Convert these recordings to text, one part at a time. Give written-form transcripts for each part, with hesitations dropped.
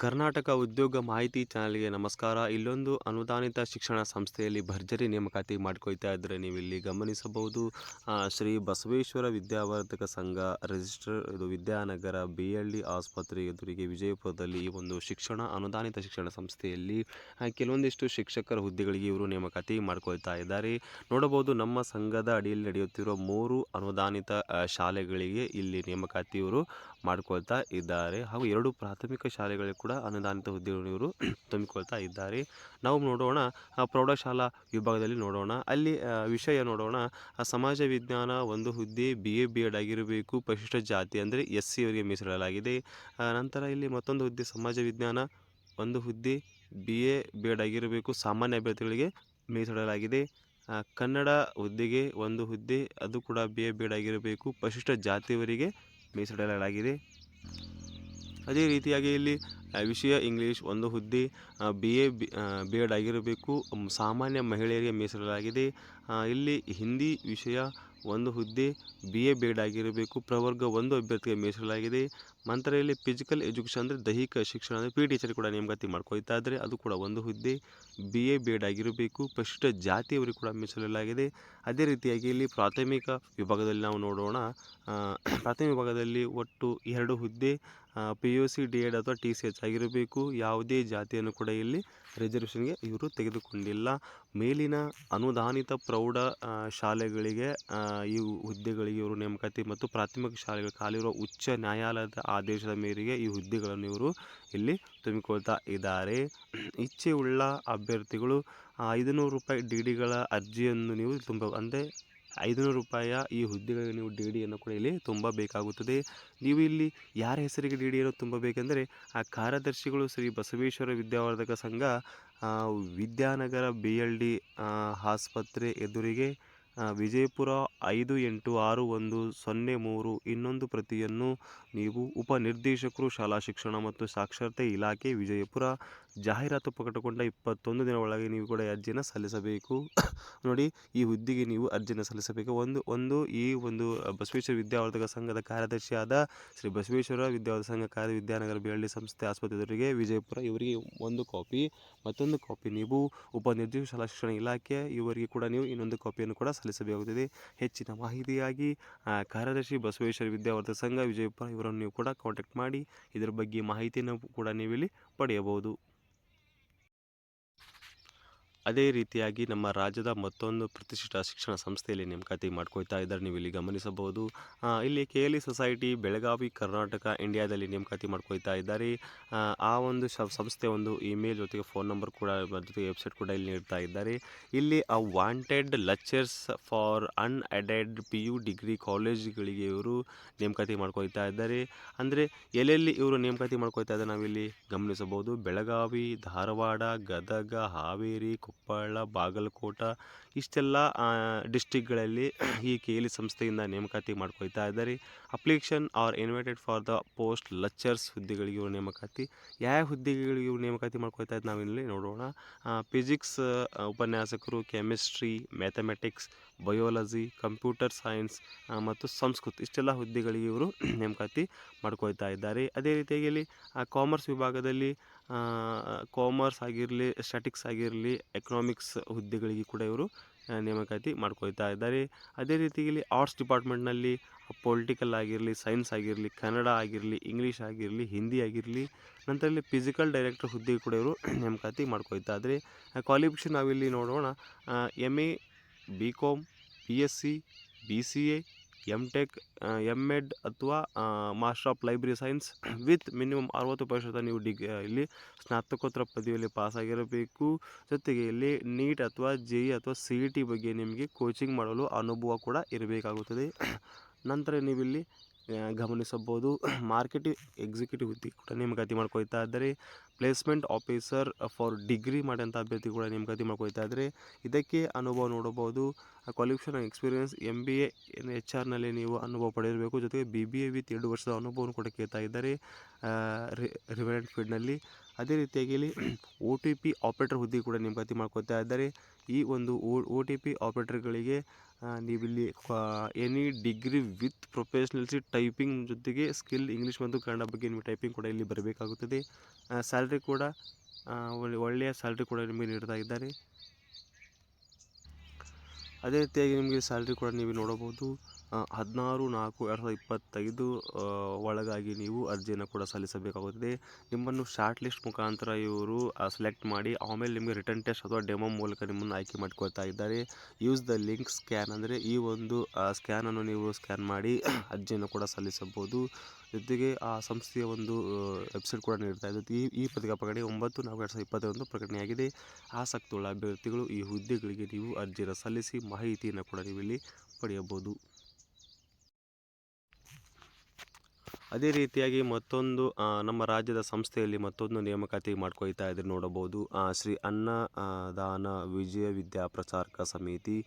ಕರ್ನಾಟಕ ಉದ್ಯೋಗ ಮಾಹಿತಿ ಚಾನಲ್ಗೆ ನಮಸ್ಕಾರ. ಇಲ್ಲೊಂದು ಅನುದಾನಿತ ಶಿಕ್ಷಣ ಸಂಸ್ಥೆಯಲ್ಲಿ ಭರ್ಜರಿ ನೇಮಕಾತಿ ಮಾಡ್ಕೊಳ್ತಾ ಇದ್ದರೆ ನೀವು ಇಲ್ಲಿ ಗಮನಿಸಬಹುದು. ಶ್ರೀ ಬಸವೇಶ್ವರ ವಿದ್ಯಾವರ್ಧಕ ಸಂಘ ರಿಜಿಸ್ಟರ್, ಇದು ವಿದ್ಯಾನಗರ BLD ಆಸ್ಪತ್ರೆ ಎದುರಿಗೆ ವಿಜಯಪುರದಲ್ಲಿ ಈ ಒಂದು ಅನುದಾನಿತ ಶಿಕ್ಷಣ ಸಂಸ್ಥೆಯಲ್ಲಿ ಕೆಲವೊಂದಿಷ್ಟು ಶಿಕ್ಷಕರ ಹುದ್ದೆಗಳಿಗೆ ಇವರು ನೇಮಕಾತಿ ಮಾಡ್ಕೊಳ್ತಾ ಇದ್ದಾರೆ. ನೋಡಬಹುದು, ನಮ್ಮ ಸಂಘದ ಅಡಿಯಲ್ಲಿ ನಡೆಯುತ್ತಿರುವ 3 ಅನುದಾನಿತ ಶಾಲೆಗಳಿಗೆ ಇಲ್ಲಿ ನೇಮಕಾತಿ ಇವರು ಮಾಡ್ಕೊಳ್ತಾ ಇದ್ದಾರೆ. ಹಾಗೂ 2 ಪ್ರಾಥಮಿಕ ಶಾಲೆಗಳಿಗೆ ಕೂಡ ಅನುದಾನಿತ ಹುದ್ದೆಗಳನ್ನು ಇವರು ತುಂಬಿಕೊಳ್ತಾ ಇದ್ದಾರೆ. ನಾವು ನೋಡೋಣ, ಪ್ರೌಢಶಾಲಾ ವಿಭಾಗದಲ್ಲಿ ನೋಡೋಣ. ಅಲ್ಲಿ ವಿಷಯ ನೋಡೋಣ. ಸಮಾಜ ವಿಜ್ಞಾನ ಒಂದು ಹುದ್ದೆ BA B.Ed ಆಗಿರಬೇಕು, ಪರಿಶಿಷ್ಟ ಜಾತಿ ಅಂದರೆ SC ಅವರಿಗೆ ಮೀಸಲಿಡಲಾಗಿದೆ. ನಂತರ ಇಲ್ಲಿ ಮತ್ತೊಂದು ಹುದ್ದೆ ಸಮಾಜ ವಿಜ್ಞಾನ ಒಂದು ಹುದ್ದೆ BA B.Ed ಆಗಿರಬೇಕು, ಸಾಮಾನ್ಯ ಅಭ್ಯರ್ಥಿಗಳಿಗೆ ಮೀಸಲಿಡಲಾಗಿದೆ. ಕನ್ನಡ ಹುದ್ದೆಗೆ ಒಂದು ಹುದ್ದೆ, ಅದು ಕೂಡ BA B.Ed ಆಗಿರಬೇಕು, ಪರಿಶಿಷ್ಟ ಜಾತಿಯವರಿಗೆ ಮೀಸಲಿಡಲಾಗಿದೆ. ಅದೇ ರೀತಿಯಾಗಿ ಇಲ್ಲಿ ವಿಷಯ ಇಂಗ್ಲೀಷ್ ಒಂದು ಹುದ್ದೆ BA B.Ed ಆಗಿರಬೇಕು, ಸಾಮಾನ್ಯ ಮಹಿಳೆಯರಿಗೆ ಮೀಸಲಿಡಲಾಗಿದೆ. ಇಲ್ಲಿ ಹಿಂದಿ ವಿಷಯ ಒಂದು ಹುದ್ದೆ BA B.Ed ಆಗಿರಬೇಕು, ಪ್ರವರ್ಗ ಒಂದು ಅಭ್ಯರ್ಥಿಗೆ ಮೀಸಲಿಡಲಾಗಿದೆ. ನಂತರ ಇಲ್ಲಿ ಫಿಸಿಕಲ್ ಎಜುಕೇಷನ್ ಅಂದರೆ ದೈಹಿಕ ಶಿಕ್ಷಣ ಅಂದರೆ PT ಟೀಚರ್ ಕೂಡ ನೇಮಕಾತಿ ಮಾಡ್ಕೊಳ್ತಾ ಇದ್ದಾರೆ, ಅದು ಕೂಡ ಒಂದು ಹುದ್ದೆ BA B.Ed ಆಗಿರಬೇಕು, ಪರಿಶಿಷ್ಟ ಜಾತಿಯವರಿಗೆ ಕೂಡ ಮೀಸಲಿಡಲಾಗಿದೆ. ಅದೇ ರೀತಿಯಾಗಿ ಇಲ್ಲಿ ಪ್ರಾಥಮಿಕ ವಿಭಾಗದಲ್ಲಿ ನಾವು ನೋಡೋಣ. ಪ್ರಾಥಮಿಕ ವಿಭಾಗದಲ್ಲಿ ಒಟ್ಟು 2 ಹುದ್ದೆ PUC D.Ed ಅಥವಾ TCH ಆಗಿರಬೇಕು. ಯಾವುದೇ ಜಾತಿಯನ್ನು ಕೂಡ ಇಲ್ಲಿ ರಿಸರ್ವೇಷನ್ಗೆ ಇವರು ತೆಗೆದುಕೊಂಡಿಲ್ಲ. ಮೇಲಿನ ಅನುದಾನಿತ ಪ್ರೌಢ ಶಾಲೆಗಳಿಗೆ ಈ ಹುದ್ದೆಗಳಿಗೆ ಇವರು ನೇಮಕಾತಿ ಮತ್ತು ಪ್ರಾಥಮಿಕ ಶಾಲೆಗಳು ಖಾಲಿರುವ ಉಚ್ಚ ನ್ಯಾಯಾಲಯದ ಆದೇಶದ ಮೇರೆಗೆ ಈ ಹುದ್ದೆಗಳನ್ನು ಇವರು ಇಲ್ಲಿ ತುಂಬಿಕೊಳ್ತಾ ಇದ್ದಾರೆ. ಇಚ್ಛೆಯುಳ್ಳ ಅಭ್ಯರ್ಥಿಗಳು ₹500 DDಗಳ ಅರ್ಜಿಯನ್ನು ನೀವು ಅಂದರೆ ₹500 ಈ ಹುದ್ದೆಗಳಿಗೆ ನೀವು DDಯನ್ನು ಕೂಡ ಇಲ್ಲಿ ತುಂಬಬೇಕಾಗುತ್ತದೆ. ನೀವು ಇಲ್ಲಿ ಯಾರ ಹೆಸರಿಗೆ DDಯನ್ನು ತುಂಬಬೇಕೆಂದರೆ ಕಾರ್ಯದರ್ಶಿಗಳು ಶ್ರೀ ಬಸವೇಶ್ವರ ವಿದ್ಯಾವರ್ಧಕ ಸಂಘ, ವಿದ್ಯಾನಗರ BLD ಆಸ್ಪತ್ರೆ ಎದುರಿಗೆ, ವಿಜಯಪುರ 586103. ಇನ್ನೊಂದು ಪ್ರತಿಯನ್ನು ನೀವು ಉಪನಿರ್ದೇಶಕರು ಶಾಲಾ ಶಿಕ್ಷಣ ಮತ್ತು ಸಾಕ್ಷರತೆ ಇಲಾಖೆ ವಿಜಯಪುರ, ಜಾಹೀರಾತು ಪ್ರಕಟಗೊಂಡ 21 ದಿನ ಒಳಗೆ ನೀವು ಕೂಡ ಅರ್ಜಿಯನ್ನು ಸಲ್ಲಿಸಬೇಕು. ನೋಡಿ, ಈ ಹುದ್ದೆಗೆ ನೀವು ಅರ್ಜಿಯನ್ನು ಸಲ್ಲಿಸಬೇಕು. ಈ ಒಂದು ಬಸವೇಶ್ವರ ವಿದ್ಯಾವರ್ಧಕ ಸಂಘದ ಕಾರ್ಯದರ್ಶಿಯಾದ ಶ್ರೀ ಬಸವೇಶ್ವರ ವಿದ್ಯಾವರ್ಧಕ ಸಂಘ ಕಾರ್ಯ ವಿದ್ಯಾನಗರ BLD ಸಂಸ್ಥೆ ಆಸ್ಪತ್ರೆ ಎದುರಿಗೆ ವಿಜಯಪುರ ಇವರಿಗೆ ಒಂದು ಕಾಪಿ, ಮತ್ತೊಂದು ಕಾಪಿ ನೀವು ಉಪನಿರ್ದೇಶಕ ಶಾಲಾ ಶಿಕ್ಷಣ ಇಲಾಖೆ ಇವರಿಗೆ ಕೂಡ ನೀವು ಇನ್ನೊಂದು ಕಾಪಿಯನ್ನು ಕೂಡ ಸಲ್ಲಿಸಬೇಕಾಗುತ್ತದೆ. ಹೆಚ್ಚಿನ ಮಾಹಿತಿಯಾಗಿ ಕಾರ್ಯದರ್ಶಿ ಬಸವೇಶ್ವರ ವಿದ್ಯಾವರ್ಧಕ ಸಂಘ ವಿಜಯಪುರ ಇವರನ್ನು ನೀವು ಕೂಡ ಕಾಂಟ್ಯಾಕ್ಟ್ ಮಾಡಿ ಇದರ ಬಗ್ಗೆ ಮಾಹಿತಿಯನ್ನು ಕೂಡ ನೀವಿಲ್ಲಿ ಪಡೆಯಬಹುದು. ಅದೇ ರೀತಿಯಾಗಿ ನಮ್ಮ ರಾಜ್ಯದ ಮತ್ತೊಂದು ಪ್ರತಿಷ್ಠಿತ ಶಿಕ್ಷಣ ಸಂಸ್ಥೆಯಲ್ಲಿ ನೇಮಕಾತಿ ಮಾಡ್ಕೊಳ್ತಾ ಇದ್ದಾರೆ, ನೀವು ಇಲ್ಲಿ ಗಮನಿಸಬಹುದು. ಇಲ್ಲಿ KLE ಸೊಸೈಟಿ ಬೆಳಗಾವಿ ಕರ್ನಾಟಕ ಇಂಡಿಯಾದಲ್ಲಿ ನೇಮಕಾತಿ ಮಾಡ್ಕೊಳ್ತಾ ಇದ್ದಾರೆ. ಆ ಒಂದು ಸಂಸ್ಥೆ ಒಂದು ಇಮೇಲ್ ಜೊತೆಗೆ ಫೋನ್ ನಂಬರ್ ಕೂಡ ಜೊತೆಗೆ ವೆಬ್ಸೈಟ್ ಕೂಡ ಇಲ್ಲಿ ನೀಡ್ತಾ ಇದ್ದಾರೆ. ಇಲ್ಲಿ wanted lecturers for unaided PU degree ಕಾಲೇಜ್ಗಳಿಗೆ ಇವರು ನೇಮಕಾತಿ ಮಾಡ್ಕೊಳ್ತಾ ಇದ್ದಾರೆ. ಅಂದರೆ ಎಲ್ಲೆಲ್ಲಿ ಇವರು ನೇಮಕಾತಿ ಮಾಡ್ಕೊಳ್ತಾ ಇದ್ದಾರೆ ನಾವಿಲ್ಲಿ ಗಮನಿಸಬಹುದು. ಬೆಳಗಾವಿ, ಧಾರವಾಡ, ಗದಗ, ಹಾವೇರಿ, ಕೊಪ್ಪಳ, ಬಾಗಲಕೋಟ ಇಷ್ಟೆಲ್ಲ ಡಿಸ್ಟಿಕ್ಗಳಲ್ಲಿ ಈ KLE ಸಂಸ್ಥೆಯಿಂದ ನೇಮಕಾತಿ ಮಾಡ್ಕೊಳ್ತಾ ಇದ್ದಾರೆ. Application R invited for the post lectures ಹುದ್ದೆಗಳಿಗೆ ಇವರು ನೇಮಕಾತಿ, ಯಾವ ಹುದ್ದೆಗಳಿಗೆ ಇವರು ನೇಮಕಾತಿ ಮಾಡ್ಕೊಳ್ತಾ ಇದ್ದು ನಾವಿಲ್ಲಿ ನೋಡೋಣ. ಫಿಸಿಕ್ಸ್ ಉಪನ್ಯಾಸಕರು, chemistry, mathematics, biology, computer science ಮತ್ತು ಸಂಸ್ಕೃತ ಇಷ್ಟೆಲ್ಲ ಹುದ್ದೆಗಳಿಗೆ ಇವರು ನೇಮಕಾತಿ ಮಾಡ್ಕೊಳ್ತಾ ಇದ್ದಾರೆ. ಅದೇ ರೀತಿಯಾಗಿ ಇಲ್ಲಿ ಕಾಮರ್ಸ್ ವಿಭಾಗದಲ್ಲಿ ಕಾಮರ್ಸ್ ಆಗಿರಲಿ, ಸ್ಟ್ಯಾಟಿಕ್ಸ್ ಆಗಿರಲಿ, ಎಕನಾಮಿಕ್ಸ್ ಹುದ್ದೆಗಳಿಗೆ ಕೂಡ ಇವರು ನೇಮಕಾತಿ ಮಾಡ್ಕೊಳ್ತಾ ಇದ್ದಾರೆ. ಅದೇ ರೀತಿಯಲ್ಲಿ ಆರ್ಟ್ಸ್ ಡಿಪಾರ್ಟ್ಮೆಂಟ್ನಲ್ಲಿ ಪೊಲಿಟಿಕಲ್ ಆಗಿರಲಿ, ಸೈನ್ಸ್ ಆಗಿರಲಿ, ಕನ್ನಡ ಆಗಿರಲಿ, ಇಂಗ್ಲೀಷ್ ಆಗಿರಲಿ, ಹಿಂದಿ ಆಗಿರಲಿ, ನಂತರ ಇಲ್ಲಿ ಫಿಸಿಕಲ್ ಡೈರೆಕ್ಟರ್ ಹುದ್ದೆಗೆ ಕೂಡ ಇವರು ನೇಮಕಾತಿ ಮಾಡ್ಕೊಳ್ತಾ ಇದ್ದಾರೆ. ಕ್ವಾಲಿಫಿಕೇಷನ್ ನಾವಿಲ್ಲಿ ನೋಡೋಣ. MA, BCom, BSc, BCA, MTech, MEd ಅಥವಾ master of library science with minimum 60% ನೀವು ಇಲ್ಲಿ ಸ್ನಾತಕೋತ್ತರ ಪದವಿಯಲ್ಲಿ ಪಾಸಾಗಿರಬೇಕು. ಜೊತೆಗೆ ಇಲ್ಲಿ ನೀಟ್ ಅಥವಾ JEE ಅಥವಾ CET ಬಗ್ಗೆ ನಿಮಗೆ ಕೋಚಿಂಗ್ ಮಾಡಲು ಅನುಭವ ಕೂಡ ಇರಬೇಕಾಗುತ್ತದೆ. ನಂತರ ನೀವಿಲ್ಲಿ ಗಮನಿಸಬಹುದು, ಮಾರ್ಕೆಟಿಂಗ್ ಎಕ್ಸಿಕ್ಯೂಟಿವ್ ಹುದ್ದೆ ಕೂಡ ನೇಮಕಾತಿ ಮಾಡ್ಕೊಳ್ತಾ ಇದ್ದಾರೆ. ಪ್ಲೇಸ್ಮೆಂಟ್ ಆಫೀಸರ್ ಫಾರ್ ಡಿಗ್ರಿ ಮಾಡಿದಂಥ ಅಭ್ಯರ್ಥಿ ಕೂಡ ನೇಮಕಾತಿ ಮಾಡ್ಕೊಳ್ತಾ ಇದ್ದಾರೆ. ಇದಕ್ಕೆ ಅನುಭವ ನೋಡಬಹುದು. ಕ್ವಾಲಿಫಿಕೇಷನ್ ಎಕ್ಸ್ಪೀರಿಯನ್ಸ್ MBA HR ನೀವು ಅನುಭವ ಪಡೆಯಬೇಕು. ಜೊತೆಗೆ BBA ವಿತ್ 2 ವರ್ಷದ ಅನುಭವವನ್ನು ಕೂಡ ಕೇಳ್ತಾ ಇದ್ದಾರೆ ರಿಲೆವೆಂಟ್ ಫೀಲ್ಡ್ನಲ್ಲಿ. ಅದೇ ರೀತಿಯಾಗಿ ಇಲ್ಲಿ OTP ಆಪರೇಟರ್ ಹುದ್ದೆ ಕೂಡ ನೇಮಕಾತಿ ಮಾಡ್ಕೊಳ್ತಾ ಇದ್ದಾರೆ. ಈ ಒಂದು OTP ಆಪರೇಟರ್ಗಳಿಗೆ ನೀವಿಲ್ಲಿ ಎನಿ ಡಿಗ್ರಿ ವಿತ್ ಪ್ರೊಫೆಷ್ನಲ್ಸಿ ಟೈಪಿಂಗ್ ಜೊತೆಗೆ ಸ್ಕಿಲ್ ಇಂಗ್ಲೀಷ್ ಮತ್ತು ಕನ್ನಡ ಬಗ್ಗೆ ನೀವು ಟೈಪಿಂಗ್ ಕೂಡ ಇಲ್ಲಿ ಬರಬೇಕಾಗುತ್ತದೆ. ಸ್ಯಾಲ್ರಿ ಕೂಡ ಒಳ್ಳೆಯ ಸ್ಯಾಲ್ರಿ ಕೂಡ ನಿಮಗೆ ನೀಡ್ತಾ ಇದ್ದಾರೆ. ಅದೇ ರೀತಿಯಾಗಿ ನಿಮಗೆ ಸ್ಯಾಲ್ರಿ ಕೂಡ ನೀವು ನೋಡಬಹುದು. 16/4/2025 ಒಳಗಾಗಿ ನೀವು ಅರ್ಜಿಯನ್ನು ಕೂಡ ಸಲ್ಲಿಸಬೇಕಾಗುತ್ತದೆ. ನಿಮ್ಮನ್ನು ಶಾರ್ಟ್ ಲಿಸ್ಟ್ ಮುಖಾಂತರ ಇವರು ಸೆಲೆಕ್ಟ್ ಮಾಡಿ ಆಮೇಲೆ ನಿಮಗೆ ರಿಟರ್ನ್ ಟೆಸ್ಟ್ ಅಥವಾ ಡೆಮೋ ಮೂಲಕ ನಿಮ್ಮನ್ನು ಆಯ್ಕೆ ಮಾಡಿಕೊಳ್ತಾ ಇದ್ದಾರೆ. ಯೂಸ್ ದ ಲಿಂಕ್ ಸ್ಕ್ಯಾನ್ ಅಂದರೆ ಈ ಒಂದು ಸ್ಕ್ಯಾನನ್ನು ನೀವು ಸ್ಕ್ಯಾನ್ ಮಾಡಿ ಅರ್ಜಿಯನ್ನು ಕೂಡ ಸಲ್ಲಿಸಬಹುದು. ಜೊತೆಗೆ ಆ ಸಂಸ್ಥೆಯ ಒಂದು ವೆಬ್ಸೈಟ್ ಕೂಡ ನೀಡ್ತಾ ಇದೆ. ಈ ಪ್ರಕಟಣೆ 9/4/2021 ಪ್ರಕಟಣೆಯಾಗಿದೆ. ಆಸಕ್ತಿಯುಳ್ಳ ಅಭ್ಯರ್ಥಿಗಳು ಈ ಹುದ್ದೆಗಳಿಗೆ ನೀವು ಅರ್ಜಿಯನ್ನು ಸಲ್ಲಿಸಿ ಮಾಹಿತಿಯನ್ನು ಕೂಡ ನೀವು ಇಲ್ಲಿ ಪಡೆಯಬಹುದು. ಅದೇ ರೀತಿಯಾಗಿ ಮತ್ತೊಂದು ನಮ್ಮ ರಾಜ್ಯದ ಸಂಸ್ಥೆಯಲ್ಲಿ ಮತ್ತೊಂದು ನೇಮಕಾತಿ ಮಾಡ್ಕೊಳ್ತಾ ಇದ್ರೆ ನೋಡಬಹುದು. ಶ್ರೀ ಅನ್ನದಾನ ವಿಜಯ ವಿದ್ಯಾ ಪ್ರಚಾರಕ ಸಮಿತಿ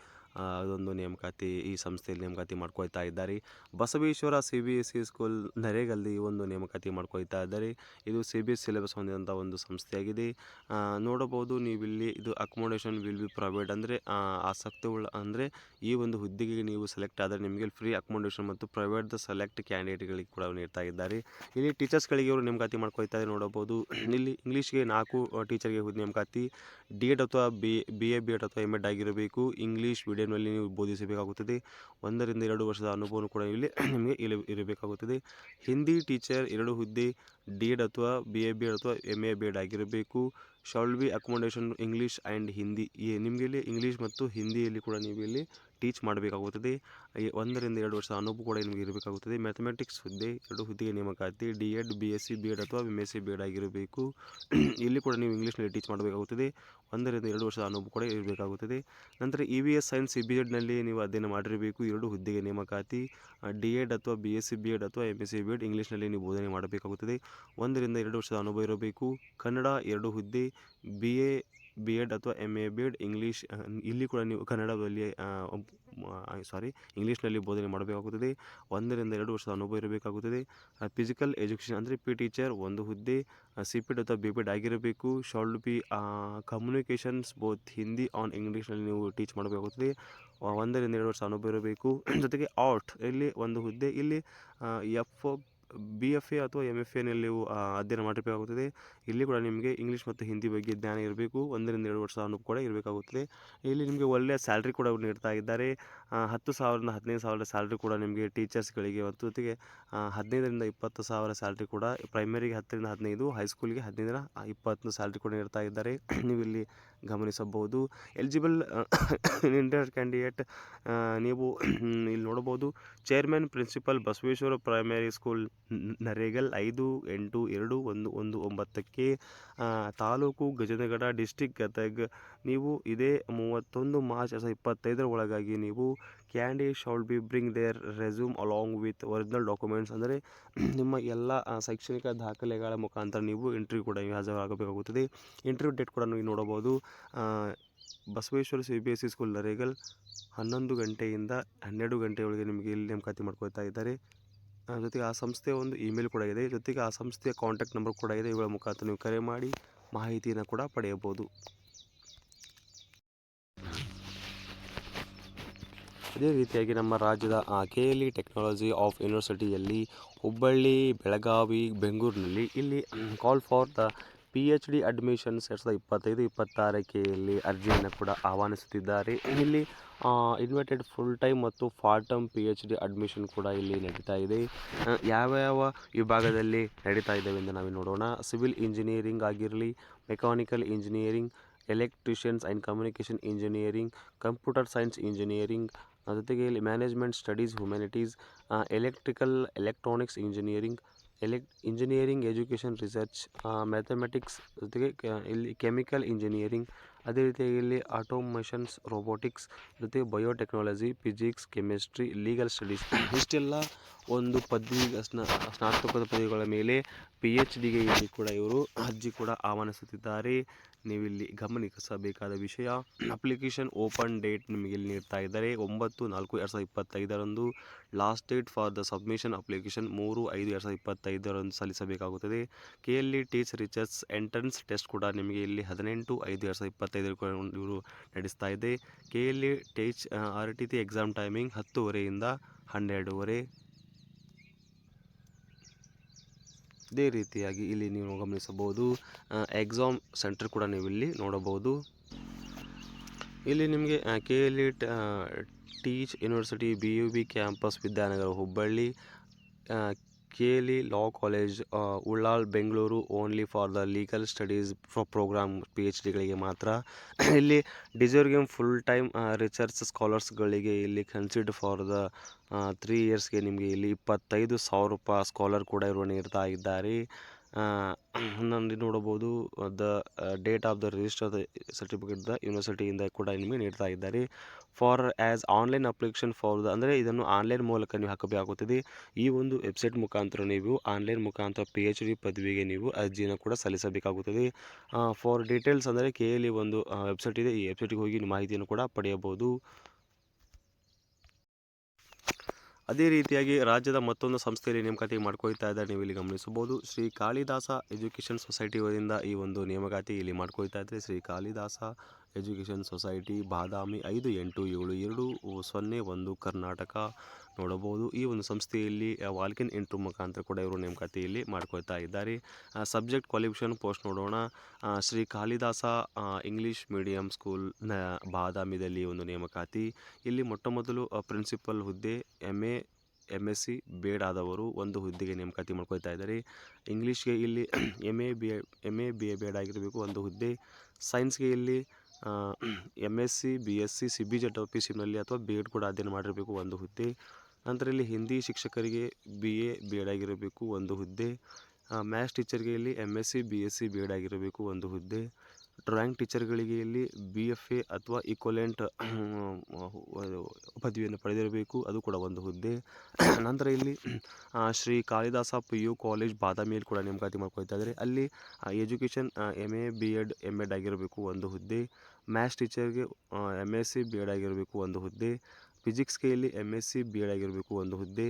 ಅದೊಂದು ನೇಮಕಾತಿ ಈ ಸಂಸ್ಥೆಯಲ್ಲಿ ನೇಮಕಾತಿ ಮಾಡ್ಕೊಳ್ತಾ ಇದ್ದಾರೆ. ಬಸವೇಶ್ವರ CBSE ಸ್ಕೂಲ್ ನರೇಗಲ್ಲಿ ಒಂದು ನೇಮಕಾತಿ ಮಾಡ್ಕೊಳ್ತಾ ಇದ್ದಾರೆ. ಇದು CBSE ಸಿಲೆಬಸ್ ಹೊಂದಿದಂಥ ಒಂದು ಸಂಸ್ಥೆಯಾಗಿದೆ. ನೋಡಬಹುದು ನೀವಿಲ್ಲಿ ಇದು ಅಕೊಮೊಡೇಷನ್ ವಿಲ್ ಬಿ ಪ್ರೊವೈಡ್ ಅಂದರೆ ಆಸಕ್ತಿಯುಳ್ಳ ಅಂದರೆ ಈ ಒಂದು ಹುದ್ದೆಗೆ ನೀವು ಸೆಲೆಕ್ಟ್ ಆದರೆ ನಿಮಗೆ ಫ್ರೀ ಅಕೊಮೊಡೇಷನ್ ಮತ್ತು ಪ್ರೊವೈಡ್ ದ ಸೆಲೆಕ್ಟ್ ಕ್ಯಾಂಡಿಡೇಟ್ಗಳಿಗೆ ಕೂಡ ನೀಡ್ತಾ ಇದ್ದಾರೆ. ಇಲ್ಲಿ ಟೀಚರ್ಸ್ಗಳಿಗೆ ಇವರು ನೇಮಕಾತಿ ಮಾಡ್ಕೊಳ್ತಾ ಇದ್ದಾರೆ ನೋಡಬಹುದು. ಇಲ್ಲಿ ಇಂಗ್ಲೀಷ್ಗೆ 4 ಟೀಚರ್ಗೆ ನೇಮಕಾತಿ. D.Ed ಅಥವಾ BA B.Ed ಅಥವಾ M.Ed ಆಗಿರಬೇಕು. ಇಂಗ್ಲೀಷ್ ಮೀಡಿಯಂನಲ್ಲಿ ನೀವು ಬೋಧಿಸಬೇಕಾಗುತ್ತದೆ. 1 ರಿಂದ 2 ವರ್ಷದ ಅನುಭವ ಕೂಡ ಇಲ್ಲಿ ನಿಮಗೆ ಇರಬೇಕಾಗುತ್ತದೆ. ಹಿಂದಿ ಟೀಚರ್ 2 ಹುದ್ದೆ. D.Ed ಅಥವಾ BA B.Ed ಅಥವಾ MA B.Ed ಆಗಿರಬೇಕು. Shall be accommodation English and Hindi. ನಿಮಗೆ ಇಲ್ಲಿ ಇಂಗ್ಲೀಷ್ ಮತ್ತು ಹಿಂದಿಯಲ್ಲಿ ಕೂಡ ನೀವು ಇಲ್ಲಿ ಟೀಚ್ ಮಾಡಬೇಕಾಗುತ್ತದೆ. 1 ರಿಂದ 2 ವರ್ಷದ ಅನುಭವ ಕೂಡ ನಿಮಗೆ ಇರಬೇಕಾಗುತ್ತದೆ. ಮ್ಯಾಥಮೆಟಿಕ್ಸ್ ಹುದ್ದೆ 2 ಹುದ್ದೆಗೆ ನೇಮಕಾತಿ. D.Ed BSc B.Ed ಅಥವಾ MSc B.Ed ಆಗಿರಬೇಕು. ಇಲ್ಲಿ ಕೂಡ ನೀವು ಇಂಗ್ಲೀಷ್ನಲ್ಲಿ ಟೀಚ್ ಮಾಡಬೇಕಾಗುತ್ತದೆ. 1 ರಿಂದ 2 ವರ್ಷದ ಅನುಭವ ಕೂಡ ಇರಬೇಕಾಗುತ್ತದೆ. ನಂತರ EVS ಸೈನ್ಸ್ CBZ ನೀವು ಅಧ್ಯಯನ ಮಾಡಿರಬೇಕು. 2 ಹುದ್ದೆಗೆ ನೇಮಕಾತಿ. D.Ed ಅಥವಾ BSc B.Ed ಅಥವಾ MSc B.Ed ಇಂಗ್ಲೀಷ್ನಲ್ಲಿ ನೀವು ಬೋಧನೆ ಮಾಡಬೇಕಾಗುತ್ತದೆ. 1 ರಿಂದ 2 ವರ್ಷದ ಅನುಭವ ಇರಬೇಕು. ಕನ್ನಡ 2 ಹುದ್ದೆ. BA B.Ed ಅಥವಾ MA B.Ed ಇಂಗ್ಲೀಷ್ ಇಲ್ಲಿ ಕೂಡ ನೀವು ಕನ್ನಡದಲ್ಲಿ ಇಂಗ್ಲೀಷ್ನಲ್ಲಿ ಬೋಧನೆ ಮಾಡಬೇಕಾಗುತ್ತದೆ. 1 ರಿಂದ 2 ವರ್ಷದ ಅನುಭವ ಇರಬೇಕಾಗುತ್ತದೆ. ಫಿಸಿಕಲ್ ಎಜುಕೇಷನ್ ಅಂದರೆ P ಟೀಚರ್ 1 ಹುದ್ದೆ. CPED ಅಥವಾ BPED ಆಗಿರಬೇಕು. Shall be communications both Hindi on ಇಂಗ್ಲೀಷ್ನಲ್ಲಿ ನೀವು ಟೀಚ್ ಮಾಡಬೇಕಾಗುತ್ತದೆ. 1 ರಿಂದ 2 ವರ್ಷ ಅನುಭವ ಇರಬೇಕು. ಜೊತೆಗೆ ಆರ್ಟ್ ಇಲ್ಲಿ 1 ಹುದ್ದೆ. ಇಲ್ಲಿ BFA ಅಥವಾ MFAನಲ್ಲಿ ನೀವು ಅಧ್ಯಯನ ಮಾಡಿರಬೇಕಾಗುತ್ತದೆ. ಇಲ್ಲಿ ಕೂಡ ನಿಮಗೆ ಇಂಗ್ಲೀಷ್ ಮತ್ತು ಹಿಂದಿ ಬಗ್ಗೆ ಜ್ಞಾನ ಇರಬೇಕು. 1 ರಿಂದ 2 ವರ್ಷದ ಅನುಭವ ಕೂಡ ಇರಬೇಕಾಗುತ್ತದೆ. ಇಲ್ಲಿ ನಿಮಗೆ ಒಳ್ಳೆಯ ಸ್ಯಾಲ್ರಿ ಕೂಡ ನೀಡ್ತಾ ಇದ್ದಾರೆ. 10,000ರಿಂದ 15,000 ಸ್ಯಾಲ್ರಿ ಕೂಡ ನಿಮಗೆ ಟೀಚರ್ಸ್ಗಳಿಗೆ ಮತ್ತು ಜೊತೆಗೆ 15 ರಿಂದ 20,000 ಸ್ಯಾಲ್ರಿ ಕೂಡ ಪ್ರೈಮರಿಗೆ 10 ರಿಂದ 15, ಹೈಸ್ಕೂಲ್ಗೆ 15 ರಿಂದ 20 ಸ್ಯಾಲ್ರಿ ಕೂಡ ನೀಡ್ತಾ ಇದ್ದಾರೆ. ನೀವು ಇಲ್ಲಿ ಗಮನಿಸಬಹುದು. ಎಲಿಜಿಬಲ್ ಇಂಟರ್ ಕ್ಯಾಂಡಿಡೇಟ್ ನೀವು ಇಲ್ಲಿ ನೋಡಬಹುದು. Chairman principal Basaveshwara primary school Naregal 5/8/2019 taluk Gajendragad district Gadag. ನೀವು ಇದೇ 31 ಮಾರ್ಚ್ 2025 ಒಳಗಾಗಿ ನೀವು candidate shall be bring their resume along with original documents ಅಂದರೆ ನಿಮ್ಮ ಎಲ್ಲ ಶೈಕ್ಷಣಿಕ ದಾಖಲೆಗಳ ಮುಖಾಂತರ ನೀವು ಇಂಟರ್ವ್ಯೂ ಕೂಡ ಹಾಜರಾಗಬೇಕಾಗುತ್ತದೆ. ಇಂಟರ್ವ್ಯೂ ಡೇಟ್ ಕೂಡ ನೀವು ನೋಡಬಹುದು. ಬಸವೇಶ್ವರ CBSE ಸ್ಕೂಲ್ ನರೇಗಲ್ 11 ಗಂಟೆಯಿಂದ 12 ಗಂಟೆಯೊಳಗೆ ನಿಮಗೆ ಇಲ್ಲಿ ನೇಮಕಾತಿ ಮಾಡ್ಕೊಳ್ತಾ ಇದ್ದಾರೆ. ಜೊತೆಗೆ ಆ ಸಂಸ್ಥೆಯ ಒಂದು ಇಮೇಲ್ ಕೂಡ ಇದೆ. ಜೊತೆಗೆ ಆ ಸಂಸ್ಥೆಯ ಕಾಂಟ್ಯಾಕ್ಟ್ ನಂಬರ್ ಕೂಡ ಇದೆ. ಇವುಗಳ ಮುಖಾಂತರ ನೀವು ಕರೆ ಮಾಡಿ ಮಾಹಿತಿಯನ್ನು ಕೂಡ ಪಡೆಯಬಹುದು. ಅದೇ ರೀತಿಯಾಗಿ ನಮ್ಮ ರಾಜ್ಯದ KLE ಟೆಕ್ನಾಲಜಿ ಆಫ್ ಯೂನಿವರ್ಸಿಟಿಯಲ್ಲಿ ಹುಬ್ಬಳ್ಳಿ, ಬೆಳಗಾವಿ, ಬೆಂಗಳೂರಿನಲ್ಲಿ ಇಲ್ಲಿ call for the PhD admissions 2025-26 KLE ಅರ್ಜಿಯನ್ನು ಕೂಡ ಆಹ್ವಾನಿಸುತ್ತಿದ್ದಾರೆ. ಇಲ್ಲಿ ಇನ್ವೈಟೆಡ್ ಫುಲ್ ಟೈಮ್ ಮತ್ತು ಪಾರ್ಟ್ ಟೈಮ್ PhD ಅಡ್ಮಿಷನ್ ಕೂಡ ಇಲ್ಲಿ ನಡೀತಾ ಇದೆ. ಯಾವ ವಿಭಾಗದಲ್ಲಿ ನಡೀತಾ ಇದ್ದಾವೆ ಎಂದು ನಾವು ನೋಡೋಣ. ಸಿವಿಲ್ ಇಂಜಿನಿಯರಿಂಗ್ ಆಗಿರಲಿ, mechanical engineering, electricians and communication engineering, computer science engineering, ಜೊತೆಗೆ ಇಲ್ಲಿ management studies humanities, electronics engineering, engineering education research, mathematics, ಜೊತೆಗೆ ಇಲ್ಲಿ ಕೆಮಿಕಲ್ ಇಂಜಿನಿಯರಿಂಗ್, ಅದೇ ರೀತಿಯಾಗಿ ಇಲ್ಲಿ ಆಟೋಮೇಷನ್ಸ್, ರೋಬೋಟಿಕ್ಸ್, ಜೊತೆಗೆ biotechnology, physics, chemistry, legal studies ಇಷ್ಟೆಲ್ಲ ಒಂದು ಸ್ನಾತಕೋತ್ತರ ಪದವಿಗಳ ಮೇಲೆ PhDಗೆ ಇಲ್ಲಿ ಕೂಡ ಇವರು ಅರ್ಜಿ ಕೂಡ ಆಹ್ವಾನಿಸುತ್ತಿದ್ದಾರೆ. ನೀವಿಲ್ಲಿ ಗಮನಿಸಬೇಕಾದ ವಿಷಯ, ಅಪ್ಲಿಕೇಶನ್ ಓಪನ್ ಡೇಟ್ ನಿಮಗೆ ಇಲ್ಲಿ ನೀಡ್ತಾ ಇದ್ದಾರೆ. 9/4/2025 last date for the submission application 3/5/2025 ಸಲ್ಲಿಸಬೇಕಾಗುತ್ತದೆ. KLE teach research entrance test ಕೂಡ ನಿಮಗೆ ಇಲ್ಲಿ 18/5/2025 2025 ಇವರು ನಡೆಸ್ತಾ ಇದೆ. KLE ಟೇಚ್ RTT exam timing 10:30 12:30. ಇದೇ ರೀತಿಯಾಗಿ ಇಲ್ಲಿ ನೀವು ಗಮನಿಸಬಹುದು ಎಕ್ಸಾಮ್ ಸೆಂಟರ್ ಕೂಡ ನೀವು ಇಲ್ಲಿ ನೋಡಬಹುದು. ಇಲ್ಲಿ ನಿಮಗೆ KLE tech university BUB campus Vidyanagar Hubballi, KLE law college Ullal Bengaluru only for the legal studies program PhDಗಳಿಗೆ ಮಾತ್ರ. ಇಲ್ಲಿ ಡಿಸರ್ವಿಂಗ್ ಫುಲ್ ಟೈಮ್ ರಿಸರ್ಚ್ ಸ್ಕಾಲರ್ಸ್ಗಳಿಗೆ ಇಲ್ಲಿ ಕನ್ಸಿಡರ್ ಫಾರ್ ದ 3 ಇಯರ್ಸ್ಗೆ ನಿಮಗೆ ಇಲ್ಲಿ 25,000 ರೂಪಾಯಿ ಸ್ಕಾಲರ್ ಕೂಡ ಇವರು ನೀಡ್ತಾ ಇದ್ದಾರೆ. ನಾನು ನೋಡಬಹುದು the date of the register certificate the ಯೂನಿವರ್ಸಿಟಿಯಿಂದ ಕೂಡ ನಿಮಗೆ ನೀಡ್ತಾ ಇದ್ದಾರೆ. For as online application for the ಅಂದರೆ ಇದನ್ನು ಆನ್ಲೈನ್ ಮೂಲಕ ನೀವು ಹಾಕಬೇಕಾಗುತ್ತದೆ. ಈ ಒಂದು ವೆಬ್ಸೈಟ್ ಮುಖಾಂತರ ನೀವು ಆನ್ಲೈನ್ ಮುಖಾಂತರ PhD ಪದವಿಗೆ ನೀವು ಅರ್ಜಿಯನ್ನು ಕೂಡ ಸಲ್ಲಿಸಬೇಕಾಗುತ್ತದೆ. ಫಾರ್ ಡೀಟೇಲ್ಸ್ ಅಂದರೆ KLE ಒಂದು ವೆಬ್ಸೈಟ್ ಇದೆ, ಈ ವೆಬ್ಸೈಟ್ಗೆ ಹೋಗಿ ಮಾಹಿತಿಯನ್ನು ಕೂಡ ಪಡೆಯಬಹುದು. ಅದೇ ರೀತಿಯಾಗಿ ರಾಜ್ಯದ ಮತ್ತೊಂದು ಸಂಸ್ಥೆಯಲ್ಲಿ ನೇಮಕಾತಿ ಮಾಡ್ಕೊಳ್ತಾ ಇದ್ದಾರೆ, ನೀವು ಇಲ್ಲಿ ಗಮನಿಸಬಹುದು. ಶ್ರೀ ಕಾಳಿದಾಸ ಎಜುಕೇಷನ್ ಸೊಸೈಟಿ ಅವರಿಂದ ಈ ಒಂದು ನೇಮಕಾತಿ ಇಲ್ಲಿ ಮಾಡ್ಕೊಳ್ತಾ ಇದ್ದಾರೆ. ಶ್ರೀ ಕಾಳಿದಾಸ ಎಜುಕೇಷನ್ ಸೊಸೈಟಿ ಬಾದಾಮಿ 587201 ಕರ್ನಾಟಕ ನೋಡಬಹುದು. ಈ ಒಂದು ಸಂಸ್ಥೆಯಲ್ಲಿ ವಾಲ್ಕಿನ್ ಇಂಟರ್ವ್ಯೂ ಮುಖಾಂತರ ಕೂಡ ಇವರು ನೇಮಕಾತಿಯಲ್ಲಿ ಮಾಡ್ಕೊಳ್ತಾ ಇದ್ದಾರೆ. ಸಬ್ಜೆಕ್ಟ್ ಕ್ವಾಲಿಫಿಕೇಷನ್ ಪೋಸ್ಟ್ ನೋಡೋಣ. Shri Kalidasa English medium school ಬಾದಾಮಿದಲ್ಲಿ ಒಂದು ನೇಮಕಾತಿ. ಇಲ್ಲಿ ಮೊಟ್ಟಮೊದಲು ಪ್ರಿನ್ಸಿಪಲ್ ಹುದ್ದೆ MSc ಬೇಡ್ ಆದವರು ಒಂದು ಹುದ್ದೆಗೆ ನೇಮಕಾತಿ ಮಾಡ್ಕೊಳ್ತಾ ಇದ್ದಾರೆ. ಇಂಗ್ಲೀಷ್ಗೆ ಇಲ್ಲಿ MA BA ಬೇಡ್ ಆಗಿರಬೇಕು ಒಂದು ಹುದ್ದೆ. ಸೈನ್ಸ್ಗೆ ಇಲ್ಲಿ MSc BSc CBZ PCನಲ್ಲಿ ಅಥವಾ ಬೇಡ್ ಕೂಡ ಅಧ್ಯಯನ ಮಾಡಿರಬೇಕು ಒಂದು ಹುದ್ದೆ. ನಂತರ ಇಲ್ಲಿ ಹಿಂದಿ ಶಿಕ್ಷಕರಿಗೆ BA ಬೇಡ್ ಆಗಿರಬೇಕು ಒಂದು ಹುದ್ದೆ. ಮ್ಯಾಥ್ಸ್ ಟೀಚರ್ಗೆ ಇಲ್ಲಿ MSc BSc ಬೇಡ್ ಆಗಿರಬೇಕು ಒಂದು ಹುದ್ದೆ. ಡ್ರಾಯಿಂಗ್ ಟೀಚರ್ಗಳಿಗೆ ಇಲ್ಲಿ BFA ಅಥವಾ ಈಕ್ವಲೆಂಟ್ ಪದವಿಯನ್ನು ಪಡೆದಿರಬೇಕು, ಅದು ಕೂಡ ಒಂದು ಹುದ್ದೆ. ನಂತರ ಇಲ್ಲಿ ಶ್ರೀ ಕಾಳಿದಾಸ PU ಕಾಲೇಜ್ ಬಾದಾಮಿಯಲ್ಲಿ ಕೂಡ ನೇಮಕಾತಿ ಮಾಡ್ಕೊಳ್ತಾ ಇದ್ದಾರೆ. ಅಲ್ಲಿ ಎಜುಕೇಷನ್ MA BEd MEd ಆಗಿರಬೇಕು ಒಂದು ಹುದ್ದೆ. ಮ್ಯಾಥ್ಸ್ ಟೀಚರ್ಗೆ MSc BEd ಆಗಿರಬೇಕು ಒಂದು ಹುದ್ದೆ. ಫಿಸಿಕ್ಸ್ಗೆ ಇಲ್ಲಿ MSc BEd ಆಗಿರಬೇಕು ಒಂದು ಹುದ್ದೆ.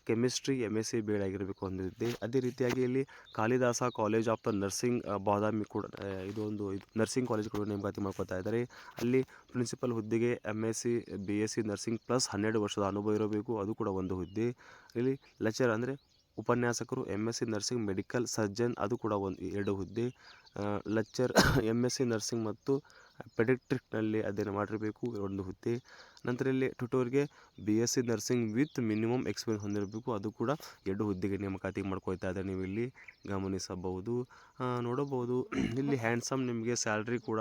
ಕೆಮಿಸ್ಟ್ರಿ MSc BEd ಆಗಿರಬೇಕು ಒಂದು ಹುದ್ದೆ. ಅದೇ ರೀತಿಯಾಗಿ ಇಲ್ಲಿ Kalidasa college of the nursing Badami ಕೂಡ ಇದೊಂದು ನರ್ಸಿಂಗ್ ಕಾಲೇಜ್ ಕೂಡ ನೇಮಕಾತಿ ಮಾಡ್ಕೊಳ್ತಾ ಇದ್ದಾರೆ. ಅಲ್ಲಿ ಪ್ರಿನ್ಸಿಪಲ್ ಹುದ್ದೆಗೆ MSc BSc ನರ್ಸಿಂಗ್ ಪ್ಲಸ್ 12 ವರ್ಷದ ಅನುಭವ ಇರಬೇಕು, ಅದು ಕೂಡ ಒಂದು ಹುದ್ದೆ. ಇಲ್ಲಿ ಲೆಕ್ಚರ್ ಅಂದರೆ ಉಪನ್ಯಾಸಕರು MSc ನರ್ಸಿಂಗ್ ಮೆಡಿಕಲ್ ಸರ್ಜನ್, ಅದು ಕೂಡ 2 ಹುದ್ದೆ. ಲೆಕ್ಚರ್ MSc ನರ್ಸಿಂಗ್ ಮತ್ತು ಪೆಡಿಟ್ರಿಕ್ನಲ್ಲಿ ಅಧ್ಯಯನ ಮಾಡಿರಬೇಕು ಒಂದು ಹುದ್ದೆ. ನಂತರ ಇಲ್ಲಿ ಟ್ಯುಟೋರ್ಗೆ BSc nursing with minimum experience ಹೊಂದಿರಬೇಕು, ಅದು ಕೂಡ 2 ಹುದ್ದೆಗೆ ನೇಮಕಾತಿ ಮಾಡ್ಕೊಳ್ತಾ ಇದ್ದಾರೆ, ನೀವು ಇಲ್ಲಿ ಗಮನಿಸಬಹುದು. ನೋಡಬಹುದು ಇಲ್ಲಿ ಹ್ಯಾಂಡ್ಸಮ್ ನಿಮಗೆ ಸ್ಯಾಲ್ರಿ ಕೂಡ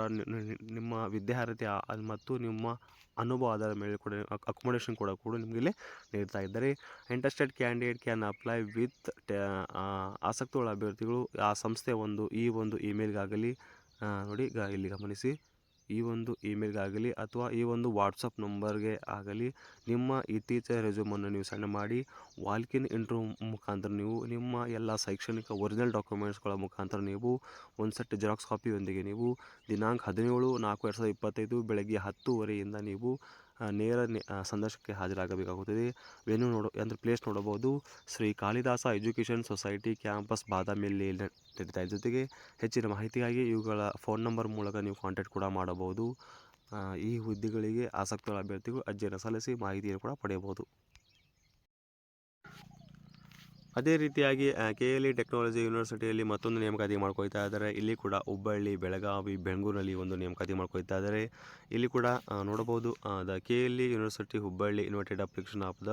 ನಿಮ್ಮ ವಿದ್ಯಾರ್ಹತೆ ಮತ್ತು ನಿಮ್ಮ ಅನುಭವ ಆಧಾರದ ಮೇಲೆ ಕೂಡ ಅಕೊಮೊಡೇಷನ್ ಕೂಡ ನಿಮಗೆ ಇಲ್ಲಿ ನೀಡ್ತಾ ಇದ್ದಾರೆ. Interested candidate can apply with ಆಸಕ್ತಿಗಳ ಅಭ್ಯರ್ಥಿಗಳು ಆ ಸಂಸ್ಥೆ ಈ ಒಂದು ಇಮೇಲ್ಗಾಗಲಿ ನೋಡಿ ಇಲ್ಲಿ ಗಮನಿಸಿ, ಈ ಒಂದು ಇಮೇಲ್ಗಾಗಲಿ ಅಥವಾ ಈ ಒಂದು ವಾಟ್ಸಪ್ ನಂಬರ್ಗೆ ಆಗಲಿ ನಿಮ್ಮ ಇತ್ತೀಚಿನ ರೆಸ್ಯೂಮನ್ನು ನೀವು ಸೆಂಡ್ ಮಾಡಿ ವಾಲ್ಕಿನ್ ಇಂಟರ್ವ್ಯೂ ಮುಖಾಂತರ ನೀವು ನಿಮ್ಮ ಎಲ್ಲ ಶೈಕ್ಷಣಿಕ ಒರಿಜಿನಲ್ ಡಾಕ್ಯುಮೆಂಟ್ಸ್ಗಳ ಮುಖಾಂತರ ನೀವು ಒಂದು ಸೆಟ್ ಜೆರಾಕ್ಸ್ ಕಾಪಿಯೊಂದಿಗೆ ನೀವು ದಿನಾಂಕ 17/4/2025 ಬೆಳಗ್ಗೆ 10:00 ನೀವು ನೇರ ಸಂದರ್ಶನಕ್ಕೆ ಹಾಜರಾಗಬೇಕಾಗುತ್ತದೆ. ವೆನ್ಯೂ ಅಂದರೆ ಪ್ಲೇಸ್ ನೋಡಬಹುದು, Shri Kalidasa education society campus ಬಾದಾಮಿಯಲ್ಲಿ ನಡೀತಾ ಇದೆ. ಜೊತೆಗೆ ಹೆಚ್ಚಿನ ಮಾಹಿತಿಗಾಗಿ ಇವುಗಳ ಫೋನ್ ನಂಬರ್ ಮೂಲಕ ನೀವು ಕಾಂಟ್ಯಾಕ್ಟ್ ಕೂಡ ಮಾಡಬಹುದು. ಈ ಹುದ್ದೆಗಳಿಗೆ ಆಸಕ್ತಗಳ ಅಭ್ಯರ್ಥಿಗಳು ಅರ್ಜಿಯನ್ನು ಸಲ್ಲಿಸಿ ಮಾಹಿತಿಯನ್ನು ಕೂಡ ಪಡೆಯಬಹುದು. ಅದೇ ರೀತಿಯಾಗಿ KLE ಟೆಕ್ನಾಲಜಿ ಯೂನಿವರ್ಸಿಟಿಯಲ್ಲಿ ಮತ್ತೊಂದು ನೇಮಕಾತಿ ಮಾಡ್ಕೊಳ್ತಾ ಇದ್ದಾರೆ. ಇಲ್ಲಿ ಕೂಡ ಹುಬ್ಬಳ್ಳಿ, ಬೆಳಗಾವಿ, ಬೆಂಗಳೂರಲ್ಲಿ ಒಂದು ನೇಮಕಾತಿ ಮಾಡ್ಕೊಳ್ತಾ ಇದ್ದಾರೆ. ಇಲ್ಲಿ ಕೂಡ ನೋಡಬಹುದು the KLE university Hubballi invited application of the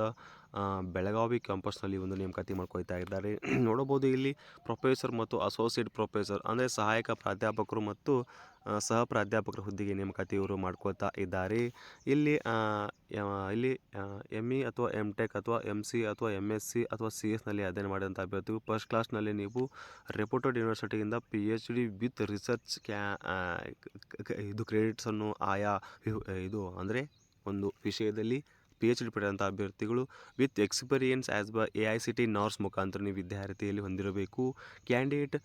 Belagavi ಕ್ಯಾಂಪಸ್ನಲ್ಲಿ ಒಂದು ನೇಮಕಾತಿ ಮಾಡ್ಕೊಳ್ತಾ ಇದ್ದಾರೆ. ನೋಡಬಹುದು ಇಲ್ಲಿ ಪ್ರೊಫೆಸರ್ ಮತ್ತು ಅಸೋಸಿಯೇಟ್ ಪ್ರೊಫೆಸರ್ ಅಂದರೆ ಸಹಾಯಕ ಪ್ರಾಧ್ಯಾಪಕರು ಮತ್ತು ಸಹ ಪ್ರಾಧ್ಯಾಪಕರ ಹುದ್ದೆಗೆ ನೇಮಕಾತಿ ಇವರು ಮಾಡ್ಕೊಳ್ತಾ ಇದ್ದಾರೆ. ಇಲ್ಲಿ ME ಅಥವಾ MTech ಅಥವಾ MC ಅಥವಾ MSc ಅಥವಾ CS ಅಧ್ಯಯನ ಮಾಡಿದಂಥ ಅಭ್ಯರ್ಥಿಗಳು ಫಸ್ಟ್ ಕ್ಲಾಸ್ನಲ್ಲಿ ನೀವು ರೆಪ್ಯೂಟೆಡ್ ಯೂನಿವರ್ಸಿಟಿಯಿಂದ PhD ವಿತ್ ರಿಸರ್ಚ್ ಇದು ಕ್ರೆಡಿಟ್ಸನ್ನು ಆಯಾ ಇದು ಅಂದರೆ ಒಂದು ವಿಷಯದಲ್ಲಿ PhD ಪಡೆದಂಥ ಅಭ್ಯರ್ಥಿಗಳು ವಿತ್ ಎಕ್ಸ್ಪೀರಿಯನ್ಸ್ ಆ್ಯಸ್ ಬ AICTE ನಾರ್ಮ್ಸ್ ಮುಖಾಂತರ ನೀವು ವಿದ್ಯಾರ್ಥಿಯಲ್ಲಿ ಹೊಂದಿರಬೇಕು. ಕ್ಯಾಂಡಿಡೇಟ್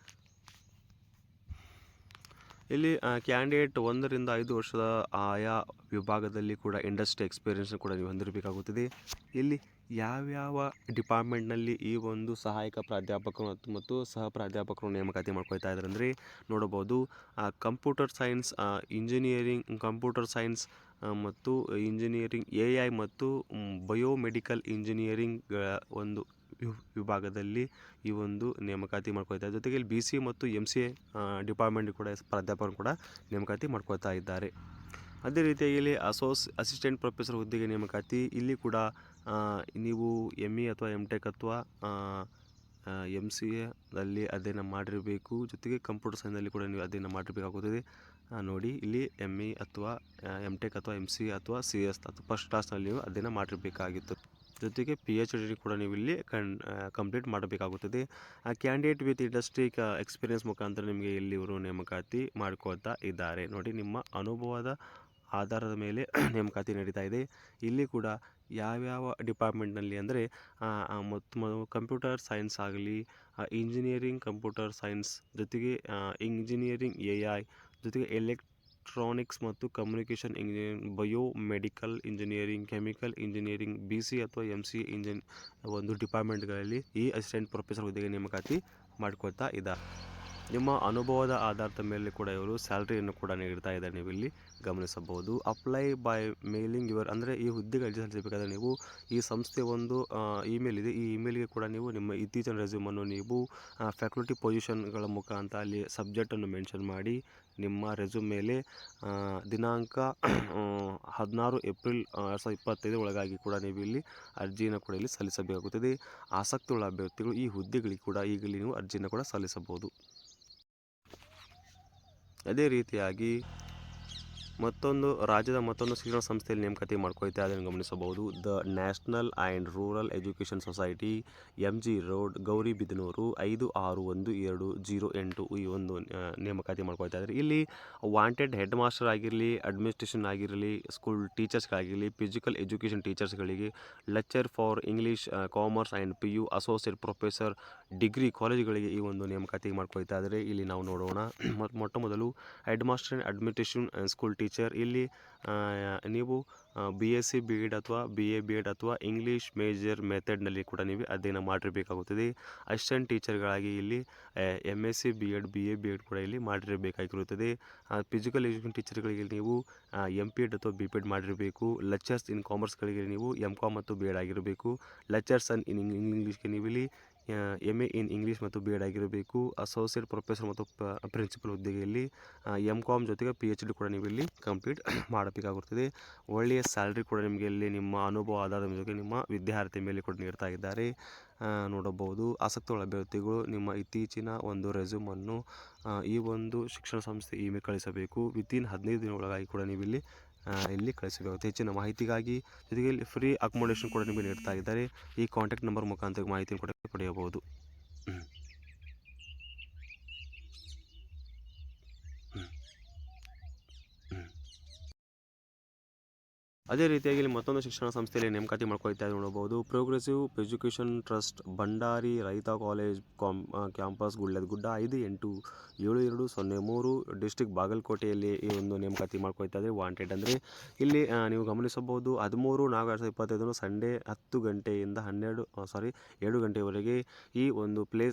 1 ರಿಂದ 5 ವರ್ಷದ ಆಯಾ ವಿಭಾಗದಲ್ಲಿ ಕೂಡ ಇಂಡಸ್ಟ್ರಿ ಎಕ್ಸ್ಪೀರಿಯನ್ಸ್ ಕೂಡ ನೀವು ಹೊಂದಿರಬೇಕಾಗುತ್ತದೆ. ಇಲ್ಲಿ ಯಾವ್ಯಾವ ಡಿಪಾರ್ಟ್ಮೆಂಟ್ನಲ್ಲಿ ಈ ಒಂದು ಸಹಾಯಕ ಪ್ರಾಧ್ಯಾಪಕರು ಮತ್ತು ಸಹ ಪ್ರಾಧ್ಯಾಪಕರು ನೇಮಕಾತಿ ಮಾಡ್ಕೊಳ್ತಾ ಇದ್ದಾರೆ ಅಂದರೆ ನೋಡಬಹುದು. Computer science, engineering, computer science ಮತ್ತು ಇಂಜಿನಿಯರಿಂಗ್, AI ಮತ್ತು ಬಯೋಮೆಡಿಕಲ್ ಇಂಜಿನಿಯರಿಂಗ್ ಒಂದು ವಿಭಾಗದಲ್ಲಿ ಈ ಒಂದು ನೇಮಕಾತಿ ಮಾಡ್ಕೊಳ್ತಾರೆ. ಜೊತೆಗೆ ಇಲ್ಲಿ BCA ಮತ್ತು MCA ಡಿಪಾರ್ಟ್ಮೆಂಟ್ ಕೂಡ ಪ್ರಾಧ್ಯಾಪಕರು ಕೂಡ ನೇಮಕಾತಿ ಮಾಡ್ಕೊಳ್ತಾ ಇದ್ದಾರೆ. ಅದೇ ರೀತಿಯಾಗಿ ಇಲ್ಲಿ ಅಸಿಸ್ಟೆಂಟ್ ಪ್ರೊಫೆಸರ್ ಹುದ್ದೆಗೆ ನೇಮಕಾತಿ. ಇಲ್ಲಿ ಕೂಡ ನೀವು ME ಅಥವಾ MTech ಅಥವಾ MCAದಲ್ಲಿ ಅಧ್ಯಯನ ಮಾಡಿರಬೇಕು. ಜೊತೆಗೆ ಕಂಪ್ಯೂಟರ್ ಸೈನ್ಸ್ನಲ್ಲಿ ಕೂಡ ನೀವು ಅಧ್ಯಯನ ಮಾಡಿರಬೇಕಾಗುತ್ತದೆ. ನೋಡಿ ಇಲ್ಲಿ ME ಅಥವಾ MTech ಅಥವಾ MCA ಅಥವಾ CS ಅಥವಾ ಫಸ್ಟ್ ಕ್ಲಾಸ್ನಲ್ಲಿ ನೀವು ಅಧ್ಯಯನ ಮಾಡಿರಬೇಕಾಗಿತ್ತು. ಜೊತೆಗೆ PhD ಕೂಡ ನೀವು ಇಲ್ಲಿ ಕಂಪ್ಲೀಟ್ ಮಾಡಬೇಕಾಗುತ್ತದೆ. ಕ್ಯಾಂಡಿಡೇಟ್ ವಿತ್ ಇಂಡಸ್ಟ್ರಿ ಎಕ್ಸ್ಪೀರಿಯನ್ಸ್ ಮುಖಾಂತರ ನಿಮಗೆ ಇಲ್ಲಿ ಇವರು ನೇಮಕಾತಿ ಮಾಡ್ಕೊಳ್ತಾ ಇದ್ದಾರೆ. ನೋಡಿ, ನಿಮ್ಮ ಅನುಭವದ ಆಧಾರದ ಮೇಲೆ ನೇಮಕಾತಿ ನಡೀತಾ ಇದೆ. ಇಲ್ಲಿ ಕೂಡ ಯಾವ್ಯಾವ ಡಿಪಾರ್ಟ್ಮೆಂಟ್ನಲ್ಲಿ ಅಂದರೆ ಕಂಪ್ಯೂಟರ್ ಸೈನ್ಸ್ ಆಗಲಿ, ಇಂಜಿನಿಯರಿಂಗ್ ಕಂಪ್ಯೂಟರ್ ಸೈನ್ಸ್, ಜೊತೆಗೆ ಇಂಜಿನಿಯರಿಂಗ್ AI, ಜೊತೆಗೆ ಎಲೆಕ್ಟ್ರಾನಿಕ್ಸ್ ಮತ್ತು communication engineering, biomedical engineering, chemical engineering, BCA ಅಥವಾ MCA ಒಂದು ಡಿಪಾರ್ಟ್ಮೆಂಟ್ಗಳಲ್ಲಿ ಈ ಅಸಿಸ್ಟೆಂಟ್ ಪ್ರೊಫೆಸರ್ ಹುದ್ದೆಗೆ ನೇಮಕಾತಿ ಮಾಡ್ಕೊಳ್ತಾ ಇದ್ದಾರೆ. ನಿಮ್ಮ ಅನುಭವದ ಆಧಾರದ ಮೇಲೆ ಕೂಡ ಇವರು ಸ್ಯಾಲ್ರಿಯನ್ನು ಕೂಡ ನೀಡ್ತಾ ಇದ್ದಾರೆ. ನೀವು ಇಲ್ಲಿ ಗಮನಿಸಬಹುದು. ಅಪ್ಲೈ ಬೈ ಮೇಲಿಂಗ್ ಯುವರ್ ಅಂದರೆ ಈ ಹುದ್ದೆಗೆ ಅರ್ಜಿ ಸಲ್ಲಿಸಬೇಕಾದ್ರೆ ನೀವು ಈ ಸಂಸ್ಥೆ ಒಂದು ಇಮೇಲ್ ಇದೆ. ಈ ಇಮೇಲ್ಗೆ ಕೂಡ ನೀವು ನಿಮ್ಮ ಇತ್ತೀಚಿನ ರೆಸ್ಯೂಮನ್ನು ನೀವು ಫ್ಯಾಕಲ್ಟಿ ಪೊಸಿಷನ್ಗಳ ಮುಖಾಂತರ ಅಲ್ಲಿ ಸಬ್ಜೆಕ್ಟನ್ನು ಮೆನ್ಷನ್ ಮಾಡಿ ನಿಮ್ಮ ರೆಸ್ಯೂಮ್ ಮೇಲೆ ದಿನಾಂಕ 16 ಏಪ್ರಿಲ್ 2025 ಒಳಗಾಗಿ ಕೂಡ ನೀವು ಇಲ್ಲಿ ಅರ್ಜಿಯನ್ನು ಕೂಡ ಇಲ್ಲಿ ಸಲ್ಲಿಸಬೇಕಾಗುತ್ತದೆ. ಆಸಕ್ತಿಯುಳ್ಳ ಅಭ್ಯರ್ಥಿಗಳು ಈ ಹುದ್ದೆಗಳಿಗೆ ಕೂಡ ಈಗಲೇ ನೀವು ಅರ್ಜಿಯನ್ನು ಕೂಡ ಸಲ್ಲಿಸಬಹುದು. ಅದೇ ರೀತಿಯಾಗಿ ಮತ್ತೊಂದು ರಾಜ್ಯದ ಮತ್ತೊಂದು ಶಿಕ್ಷಣ ಸಂಸ್ಥೆಯಲ್ಲಿ ನೇಮಕಾತಿ ಮಾಡ್ಕೊಳ್ತಾ ಅದನ್ನು ಗಮನಿಸಬಹುದು. The national and rural education society, MG road, Gauribidanur, 561208 ಈ ಒಂದು ನೇಮಕಾತಿ ಮಾಡ್ಕೊಳ್ತಾ ಇದ್ದಾರೆ. ಇಲ್ಲಿ ವಾಂಟೆಡ್ ಹೆಡ್ ಮಾಸ್ಟರ್ ಆಗಿರಲಿ, ಅಡ್ಮಿನಿಸ್ಟ್ರೇಷನ್ ಆಗಿರಲಿ, ಸ್ಕೂಲ್ ಟೀಚರ್ಸ್ಗಾಗಿರಲಿ, ಫಿಸಿಕಲ್ ಎಜುಕೇಷನ್ ಟೀಚರ್ಸ್ಗಳಿಗೆ, lecture for English, commerce and PU, associate professor, degree ಕಾಲೇಜುಗಳಿಗೆ ಈ ಒಂದು ನೇಮಕಾತಿ ಮಾಡ್ಕೊಳ್ತಾ ಇದ್ದಾರೆ. ಇಲ್ಲಿ ನಾವು ನೋಡೋಣ. ಮೊಟ್ಟ ಮೊದಲು head master and administration school teacher. ಇಲ್ಲಿ ನೀವು BSc B.Ed ಅಥವಾ BA B.Ed ಅಥವಾ ಇಂಗ್ಲೀಷ್ ಮೇಜರ್ ಮೆಥಡ್ನಲ್ಲಿ ಕೂಡ ನೀವು ಅಧ್ಯಯನ ಮಾಡಿರಬೇಕಾಗುತ್ತದೆ. ಅಸಿಸ್ಟೆಂಟ್ ಟೀಚರ್ಗಳಾಗಿ ಇಲ್ಲಿ MSc B.Ed BA B.Ed ಕೂಡ ಇಲ್ಲಿ ಮಾಡಿರಬೇಕಾಗಿರುತ್ತದೆ. ಫಿಸಿಕಲ್ ಎಜುಕೇಷನ್ ಟೀಚರ್ಗಳಿಗೆ ನೀವು MPed ಅಥವಾ BPed ಮಾಡಿರಬೇಕು. ಲೆಕ್ಚರ್ಸ್ ಇನ್ ಕಾಮರ್ಸ್ಗಳಿಗೆ ನೀವು MCom ಮತ್ತು B.Ed ಆಗಿರಬೇಕು. ಲೆಕ್ಚರ್ಸ್ ಇನ್ ಇಂಗ್ಲೀಷ್ಗೆ ನೀವು ಇಲ್ಲಿ MA ಇನ್ ಇಂಗ್ಲೀಷ್ ಮತ್ತು B.Ed ಆಗಿರಬೇಕು. ಅಸೋಸಿಯೇಟ್ ಪ್ರೊಫೆಸರ್ ಮತ್ತು ಪ್ರಿನ್ಸಿಪಲ್ ಹುದ್ದೆಯಲ್ಲಿ MCom ಜೊತೆಗೆ PhD ಕೂಡ ನೀವು ಇಲ್ಲಿ ಕಂಪ್ಲೀಟ್ ಮಾಡಬೇಕಾಗುತ್ತದೆ. ಒಳ್ಳೆಯ ಸ್ಯಾಲ್ರಿ ಕೂಡ ನಿಮಗೆ ಇಲ್ಲಿ ನಿಮ್ಮ ಅನುಭವ ಆಧಾರದ ಮೇಲೆ ನಿಮ್ಮ ವಿದ್ಯಾರ್ಥಿ ಮೇಲೆ ಕೂಡ ನೀಡ್ತಾ ಇದ್ದಾರೆ. ನೋಡಬಹುದು. ಆಸಕ್ತಿಯುಳ್ಳ ಅಭ್ಯರ್ಥಿಗಳು ನಿಮ್ಮ ಇತ್ತೀಚಿನ ಒಂದು ರೆಸ್ಯೂಮನ್ನು ಈ ಒಂದು ಶಿಕ್ಷಣ ಸಂಸ್ಥೆ ಇಮೇಲ್ ಕಳಿಸಬೇಕು. ವಿತಿನ್ 15 ದಿನಗಳೊಳಗಾಗಿ ಕೂಡ ನೀವು ಇಲ್ಲಿ ಕಳಿಸಬೇಕಾಗುತ್ತೆ. ಹೆಚ್ಚಿನ ಮಾಹಿತಿಗಾಗಿ ಜೊತೆಗೆ ಇಲ್ಲಿ ಫ್ರೀ ಅಕೊಮೊಡೇಷನ್ ಕೂಡ ನಿಮಗೆ ನೀಡ್ತಾ ಇದ್ದಾರೆ. ಈ ಕಾಂಟ್ಯಾಕ್ಟ್ ನಂಬರ್ ಮುಖಾಂತರ ಮಾಹಿತಿ ಕೂಡ ಪಡೆಯಬಹುದು. ಅದೇ ರೀತಿಯಾಗಿ ಇಲ್ಲಿ ಮತ್ತೊಂದು ಶಿಕ್ಷಣ ಸಂಸ್ಥೆಯಲ್ಲಿ ನೇಮಕಾತಿ ಮಾಡ್ಕೊಳ್ತಾ ನೋಡಬಹುದು. ಪ್ರೋಗ್ರೆಸಿವ್ ಎಜುಕೇಷನ್ ಟ್ರಸ್ಟ್, ಭಂಡಾರಿ ರೈತ ಕಾಲೇಜ್ ಕ್ಯಾಂಪಸ್, ಗುಡ್ಡ 587203 ಡಿಸ್ಟ್ರಿಕ್ಟ್ ಬಾಗಲಕೋಟೆಯಲ್ಲಿ ಈ ಒಂದು ನೇಮಕಾತಿ ಮಾಡ್ಕೊಳ್ತಾ ಇದ್ದಾರೆ. ವಾಂಟೆಡ್ ಅಂದರೆ ಇಲ್ಲಿ ನೀವು ಗಮನಿಸಬಹುದು. 13/4/2025 ಸಂಡೇ 10 ಗಂಟೆಯಿಂದ 7 ಗಂಟೆಯವರೆಗೆ ಈ ಒಂದು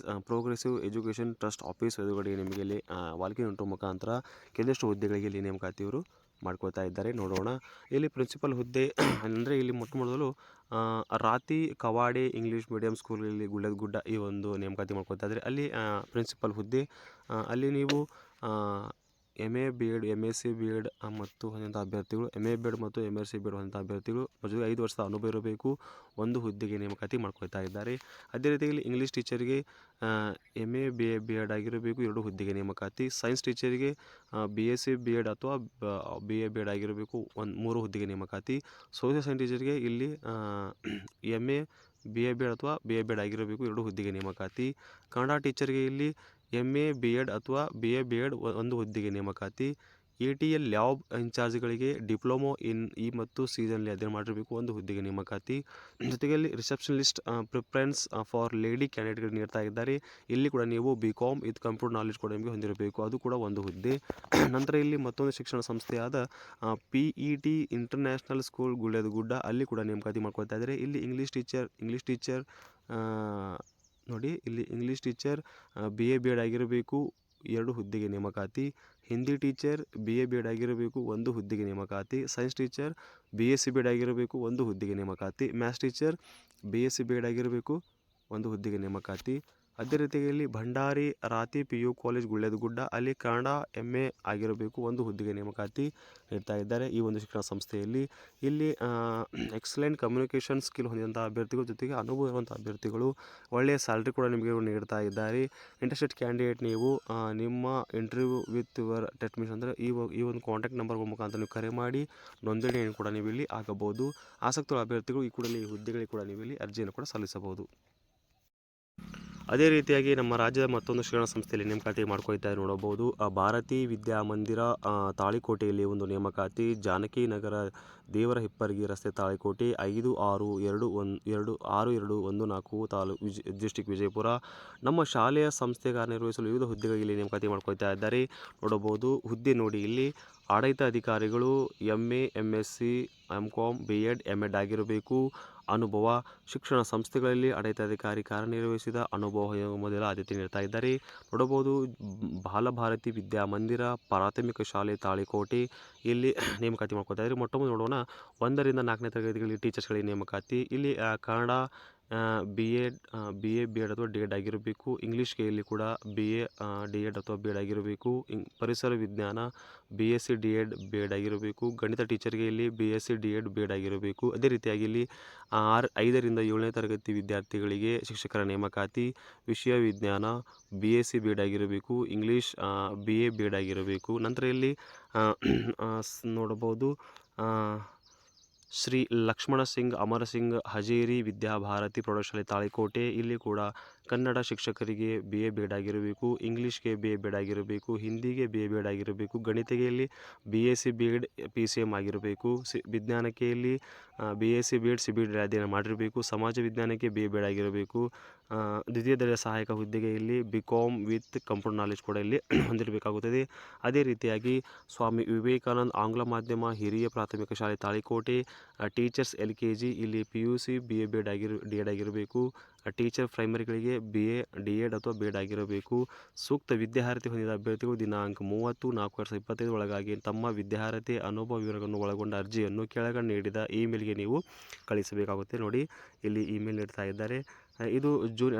ಪ್ರೋಗ್ರೆಸಿವ್ ಎಜುಕೇಷನ್ ಟ್ರಸ್ಟ್ ಆಫೀಸ್ ಎದುರುಗಡೆ ನಿಮಗೆ ಇಲ್ಲಿ ವಾಲ್ಕಿಂಗ್ ಇಂಟರ್ವ್ಯೂ ಮುಖಾಂತರ ಕೆಲವಷ್ಟು ಹುದ್ದೆಗಳಿಗೆ ಇಲ್ಲಿ ನೇಮಕಾತಿ ಇವರು ಮಾಡ್ಕೊಳ್ತಾ ಇದ್ದಾರೆ. ನೋಡೋಣ. ಇಲ್ಲಿ ಪ್ರಿನ್ಸಿಪಲ್ ಹುದ್ದೆ ಅಂದರೆ ಇಲ್ಲಿ ಮೊಟ್ಟ ಮೊದಲು ರಾತಿ ಕವಾಡೆ ಇಂಗ್ಲೀಷ್ ಮೀಡಿಯಂ ಸ್ಕೂಲಲ್ಲಿ ಗುಡ್ಡ ಈ ಒಂದು ನೇಮಕಾತಿ ಮಾಡ್ಕೊಳ್ತಾ ಇದ್ದಾರೆ. ಅಲ್ಲಿ ಪ್ರಿನ್ಸಿಪಲ್ ಹುದ್ದೆ. ಅಲ್ಲಿ ನೀವು MA B.Ed MSc B.Ed ಮತ್ತು ಹೊಂದಿದ ಅಭ್ಯರ್ಥಿಗಳು, MA B.Ed ಮತ್ತು MSc B.Ed ಹೊಂದಿದ ಅಭ್ಯರ್ಥಿಗಳು ಜೊತೆಗೆ 5 ವರ್ಷದ ಅನುಭವ ಇರಬೇಕು. ಒಂದು ಹುದ್ದೆಗೆ ನೇಮಕಾತಿ ಮಾಡ್ಕೊಳ್ತಾ ಇದ್ದಾರೆ. ಅದೇ ರೀತಿಯಲ್ಲಿ ಇಂಗ್ಲೀಷ್ ಟೀಚರ್ಗೆ MA B.Ed ಆಗಿರಬೇಕು, 2 ಹುದ್ದೆಗೆ ನೇಮಕಾತಿ. ಸೈನ್ಸ್ ಟೀಚರಿಗೆ BSc B.Ed ಅಥವಾ BA B.Ed ಆಗಿರಬೇಕು, 3 ಹುದ್ದೆಗೆ ನೇಮಕಾತಿ. ಸೋಷಿಯಲ್ ಸೈನ್ಸ್ ಟೀಚರ್ಗೆ ಇಲ್ಲಿ MA BA B.Ed ಅಥವಾ BA B.Ed ಆಗಿರಬೇಕು, 2 ಹುದ್ದೆಗೆ ನೇಮಕಾತಿ. ಕನ್ನಡ ಟೀಚರ್ಗೆ ಇಲ್ಲಿ MA B.Ed ಅಥವಾ BA B.Ed 1 ಹುದ್ದೆಗೆ ನೇಮಕಾತಿ. ATL ಲ್ಯಾಬ್ ಇನ್ಚಾರ್ಜ್ಗಳಿಗೆ ಡಿಪ್ಲೊಮೊ ಇನ್ ಇ ಮತ್ತು ಸಿ-ನಲ್ಲಿ ಅಧ್ಯಯನ ಮಾಡಿರಬೇಕು, ಒಂದು ಹುದ್ದೆಗೆ ನೇಮಕಾತಿ. ಜೊತೆಯಲ್ಲಿ ರಿಸೆಪ್ಷನಿಸ್ಟ್ ಪ್ರಿಫರೆನ್ಸ್ ಫಾರ್ ಲೇಡಿ ಕ್ಯಾಂಡಿಡೇಟ್ಗಳಿಗೆ ನೀಡ್ತಾ ಇದ್ದಾರೆ. ಇಲ್ಲಿ ಕೂಡ ನೀವು BCom ವಿತ್ ಕಂಪ್ಯೂಟರ್ ನಾಲೆಜ್ ಕೂಡ ನಿಮಗೆ ಹೊಂದಿರಬೇಕು, ಅದು ಕೂಡ ಒಂದು ಹುದ್ದೆ. ನಂತರ ಇಲ್ಲಿ ಮತ್ತೊಂದು ಶಿಕ್ಷಣ ಸಂಸ್ಥೆಯಾದ PET ಇಂಟರ್ನ್ಯಾಷನಲ್ ಸ್ಕೂಲ್ ಗುಳೇದಗುಡ್ಡ, ಅಲ್ಲಿ ಕೂಡ ನೇಮಕಾತಿ ಮಾಡ್ಕೊಳ್ತಾ ಇದ್ದಾರೆ. ಇಲ್ಲಿ ಇಂಗ್ಲೀಷ್ ಟೀಚರ್ ನೋಡಿ, ಇಲ್ಲಿ ಇಂಗ್ಲೀಷ್ ಟೀಚರ್ BA BEd ಆಗಿರಬೇಕು, 2 ಹುದ್ದೆಗೆ ನೇಮಕಾತಿ. ಹಿಂದಿ ಟೀಚರ್ BA BEd ಆಗಿರಬೇಕು, 1 ಹುದ್ದೆಗೆ ನೇಮಕಾತಿ. ಸೈನ್ಸ್ ಟೀಚರ್ BSc BEd ಆಗಿರಬೇಕು, 1 ಹುದ್ದೆಗೆ ನೇಮಕಾತಿ. ಮ್ಯಾಥ್ಸ್ ಟೀಚರ್ BSc BEd ಆಗಿರಬೇಕು, 1 ಹುದ್ದೆಗೆ ನೇಮಕಾತಿ. ಅದೇ ರೀತಿಯಲ್ಲಿ ಭಂಡಾರಿ ರಾತಿ PU ಕಾಲೇಜ್ ಗುಳೇದಗುಡ್ಡ, ಅಲ್ಲಿ ಕನ್ನಡ MA ಆಗಿರಬೇಕು, 1 ಹುದ್ದೆಗೆ ನೇಮಕಾತಿ ನೀಡ್ತಾ ಇದ್ದಾರೆ ಈ ಒಂದು ಶಿಕ್ಷಣ ಸಂಸ್ಥೆಯಲ್ಲಿ. ಇಲ್ಲಿ ಎಕ್ಸಲೆಂಟ್ ಕಮ್ಯುನಿಕೇಷನ್ ಸ್ಕಿಲ್ ಹೊಂದಿದಂಥ ಅಭ್ಯರ್ಥಿಗಳು, ಜೊತೆಗೆ ಅನುಭವ ಇರುವಂಥ ಅಭ್ಯರ್ಥಿಗಳು, ಒಳ್ಳೆಯ ಸ್ಯಾಲ್ರಿ ಕೂಡ ನಿಮಗೆ ನೀಡ್ತಾ ಇದ್ದಾರೆ. ಇಂಟ್ರೆಸ್ಟೆಡ್ ಕ್ಯಾಂಡಿಡೇಟ್ ನೀವು ನಿಮ್ಮ ಇಂಟರ್ವ್ಯೂ ವಿತ್ ಯುವರ್ ಟೆಕ್ನಿಷಿಯನ್ ಅಂದರೆ ಈ ಒಂದು ಕಾಂಟ್ಯಾಕ್ಟ್ ನಂಬರ್ ಮುಖಾಂತರ ನೀವು ಕರೆ ಮಾಡಿ ನೋಂದಣಿಯನ್ನು ಕೂಡ ನೀವು ಇಲ್ಲಿ ಆಗಬಹುದು. ಆಸಕ್ತ ಅಭ್ಯರ್ಥಿಗಳು ಈ ಕೂಡಲೇ ಈ ಹುದ್ದೆಗಳಿಗೆ ಕೂಡ ನೀವು ಇಲ್ಲಿ ಅರ್ಜಿಯನ್ನು ಕೂಡ ಸಲ್ಲಿಸಬಹುದು. ಅದೇ ರೀತಿಯಾಗಿ ನಮ್ಮ ರಾಜ್ಯದ ಮತ್ತೊಂದು ಶಿಕ್ಷಣ ಸಂಸ್ಥೆಯಲ್ಲಿ ನೇಮಕಾತಿ ಮಾಡ್ಕೊಳ್ತಾ ನೋಡಬಹುದು. ಭಾರತಿ ವಿದ್ಯಾಮಂದಿರ ತಾಳಿಕೋಟೆಯಲ್ಲಿ ಒಂದು ನೇಮಕಾತಿ. ಜಾನಕಿ ನಗರ ದೇವರ ಹಿಪ್ಪರಗಿ ರಸ್ತೆ ತಾಳಿಕೋಟೆ 566214 ಡಿಸ್ಟಿಕ್ ವಿಜಯಪುರ. ನಮ್ಮ ಶಾಲೆಯ ಸಂಸ್ಥೆ ಕಾರ್ಯನಿರ್ವಹಿಸಲು ವಿವಿಧ ಹುದ್ದೆಗಳಿಗೆ ನೇಮಕಾತಿ ಮಾಡ್ಕೊಳ್ತಾ ಇದ್ದಾರೆ ನೋಡಬಹುದು. ಹುದ್ದೆ ನೋಡಿ, ಇಲ್ಲಿ ಆಡಳಿತ ಅಧಿಕಾರಿಗಳು MA MSc MCom BEd MEd ಆಗಿರಬೇಕು. ಅನುಭವ ಶಿಕ್ಷಣ ಸಂಸ್ಥೆಗಳಲ್ಲಿ ಆಡಳಿತಾಧಿಕಾರಿ ಕಾರ್ಯನಿರ್ವಹಿಸಿದ ಅನುಭವ ಮೊದಲ ಆದ್ಯತೆ ನೀಡ್ತಾ ಇದ್ದಾರೆ ನೋಡಬಹುದು. ಬಾಲಭಾರತಿ ವಿದ್ಯಾಮಂದಿರ ಪ್ರಾಥಮಿಕ ಶಾಲೆ ತಾಳಿಕೋಟೆ, ಇಲ್ಲಿ ನೇಮಕಾತಿ ಮಾಡ್ಕೊತಾ ಇದ್ದಾರೆ. ಮೊಟ್ಟ ಮೊದಲು ನೋಡೋಣ 1 ರಿಂದ 4ನೇ ತರಗತಿಗಳಿಗೆ ಟೀಚರ್ಸ್ಗಳಿಗೆ ನೇಮಕಾತಿ. ಇಲ್ಲಿ ಕನ್ನಡ BA BEd ಅಥವಾ DEd ಆಗಿರಬೇಕು. ಇಂಗ್ಲೀಷ್ಗೆ ಇಲ್ಲಿ ಕೂಡ BA DEd ಅಥವಾ BEd ಆಗಿರಬೇಕು. ಪರಿಸರ ವಿಜ್ಞಾನ BSc DEd BEd ಆಗಿರಬೇಕು. ಗಣಿತ ಟೀಚರ್ಗೆ ಇಲ್ಲಿ BSc DEd BEd ಆಗಿರಬೇಕು. ಅದೇ ರೀತಿಯಾಗಿ ಇಲ್ಲಿ 5 ರಿಂದ 7ನೇ ತರಗತಿ ವಿದ್ಯಾರ್ಥಿಗಳಿಗೆ ಶಿಕ್ಷಕರ ನೇಮಕಾತಿ. ವಿಷಯ ವಿಜ್ಞಾನ BSc BEd ಆಗಿರಬೇಕು. ಇಂಗ್ಲೀಷ್ BA BEd ಆಗಿರಬೇಕು. ನಂತರ ಇಲ್ಲಿ ನೋಡಬಹುದು ಶ್ರೀ ಲಕ್ಷ್ಮಣ ಸಿಂಗ್ ಅಮರ ಸಿಂಗ್ ಹಜೇರಿ ವಿದ್ಯಾಭಾರತಿ ಪ್ರೌಢಶಾಲೆ ತಾಳಿಕೋಟೆ, ಇಲ್ಲಿ ಕೂಡ ಕನ್ನಡ ಶಿಕ್ಷಕರಿಗೆ BA BEd ಆಗಿರಬೇಕು. ಇಂಗ್ಲೀಷ್ಗೆ BA BEd ಆಗಿರಬೇಕು. ಹಿಂದಿಗೆ BA BEd ಆಗಿರಬೇಕು. ಗಣಿತಗೆ ಇಲ್ಲಿ BSc BEd PCM ಆಗಿರಬೇಕು. ವಿಜ್ಞಾನಕ್ಕೆ ಇಲ್ಲಿ BSc BEd CBEd ಅಧ್ಯಯನ ಮಾಡಿರಬೇಕು. ಸಮಾಜ ವಿಜ್ಞಾನಕ್ಕೆ BA BEd ಆಗಿರಬೇಕು. ದ್ವಿತೀಯ ದರ್ಜೆ ಸಹಾಯಕ ಹುದ್ದೆಗೆ ಇಲ್ಲಿ BCom ವಿತ್ ಕಂಪ್ಯೂಟರ್ ನಾಲೆಜ್ ಕೂಡ ಇಲ್ಲಿ ಹೊಂದಿರಬೇಕಾಗುತ್ತದೆ. ಅದೇ ರೀತಿಯಾಗಿ ಸ್ವಾಮಿ ವಿವೇಕಾನಂದ ಆಂಗ್ಲ ಮಾಧ್ಯಮ ಹಿರಿಯ ಪ್ರಾಥಮಿಕ ಶಾಲೆ ತಾಳಿಕೋಟೆ, ಟೀಚರ್ಸ್ LKG ಇಲ್ಲಿ PUC BA BEd DEd ಆಗಿರಬೇಕು. ಟೀಚರ್ ಪ್ರೈಮರಿಗಳಿಗೆ BA DEd ಅಥವಾ BEd ಆಗಿರಬೇಕು. ಸೂಕ್ತ ವಿದ್ಯಾರ್ಹತೆ ಹೊಂದಿದ ಅಭ್ಯರ್ಥಿಗಳು ದಿನಾಂಕ 30/4/2025 ಒಳಗಾಗಿ ತಮ್ಮ ವಿದ್ಯಾರ್ಹತೆ ಅನುಭವ ವಿವರಗಳನ್ನು ಒಳಗೊಂಡ ಅರ್ಜಿಯನ್ನು ಕೆಳಗಡೆ ನೀಡಿದ ಇಮೇಲ್ಗೆ ನೀವು ಕಳಿಸಬೇಕಾಗುತ್ತೆ. ನೋಡಿ, ಇಲ್ಲಿ ಇಮೇಲ್ ನೀಡ್ತಾ ಇದ್ದಾರೆ. ಇದು ಜೂನ್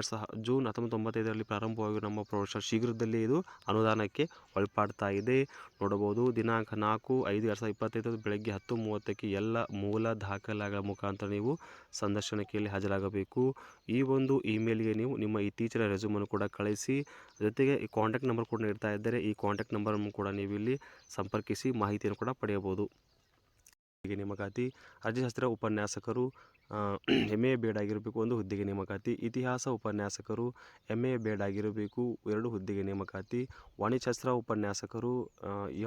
1995ರಲ್ಲಿ ಪ್ರಾರಂಭವಾಗಿ ನಮ್ಮ ಪ್ರೌಢಶಾಲೆ ಶೀಘ್ರದಲ್ಲೇ ಇದು ಅನುದಾನಕ್ಕೆ ಒಳಪಡ್ತಾ ಇದೆ ನೋಡಬಹುದು. ದಿನಾಂಕ 4/5/2025 ಬೆಳಗ್ಗೆ 10:30ಕ್ಕೆ ಎಲ್ಲ ಮೂಲ ದಾಖಲೆಗಳ ಮುಖಾಂತರ ನೀವು ಸಂದರ್ಶನಕ್ಕೆ ಇಲ್ಲಿ ಹಾಜರಾಗಬೇಕು. ಈ ಒಂದು ಇಮೇಲ್ಗೆ ನೀವು ನಿಮ್ಮ ಇತ್ತೀಚಿನ ರೆಸ್ಯೂಮನ್ನು ಕೂಡ ಕಳಿಸಿ, ಜೊತೆಗೆ ಈ ಕಾಂಟ್ಯಾಕ್ಟ್ ನಂಬರ್ ಕೂಡ ನೀಡ್ತಾ ಇದ್ದಾರೆ. ಈ ಕಾಂಟ್ಯಾಕ್ಟ್ ನಂಬರನ್ನು ಕೂಡ ನೀವು ಇಲ್ಲಿ ಸಂಪರ್ಕಿಸಿ ಮಾಹಿತಿಯನ್ನು ಕೂಡ ಪಡೆಯಬಹುದು. ನೇಮಕಾತಿ. ಅರ್ಜಿಶಾಸ್ತ್ರ ಉಪನ್ಯಾಸಕರು MA BEd ಆಗಿರಬೇಕು, 1 ಹುದ್ದೆಗೆ ನೇಮಕಾತಿ. ಇತಿಹಾಸ ಉಪನ್ಯಾಸಕರು MA BEd ಆಗಿರಬೇಕು, 2 ಹುದ್ದೆಗೆ ನೇಮಕಾತಿ. ವಾಣಿಜ್ಯಶಾಸ್ತ್ರ ಉಪನ್ಯಾಸಕರು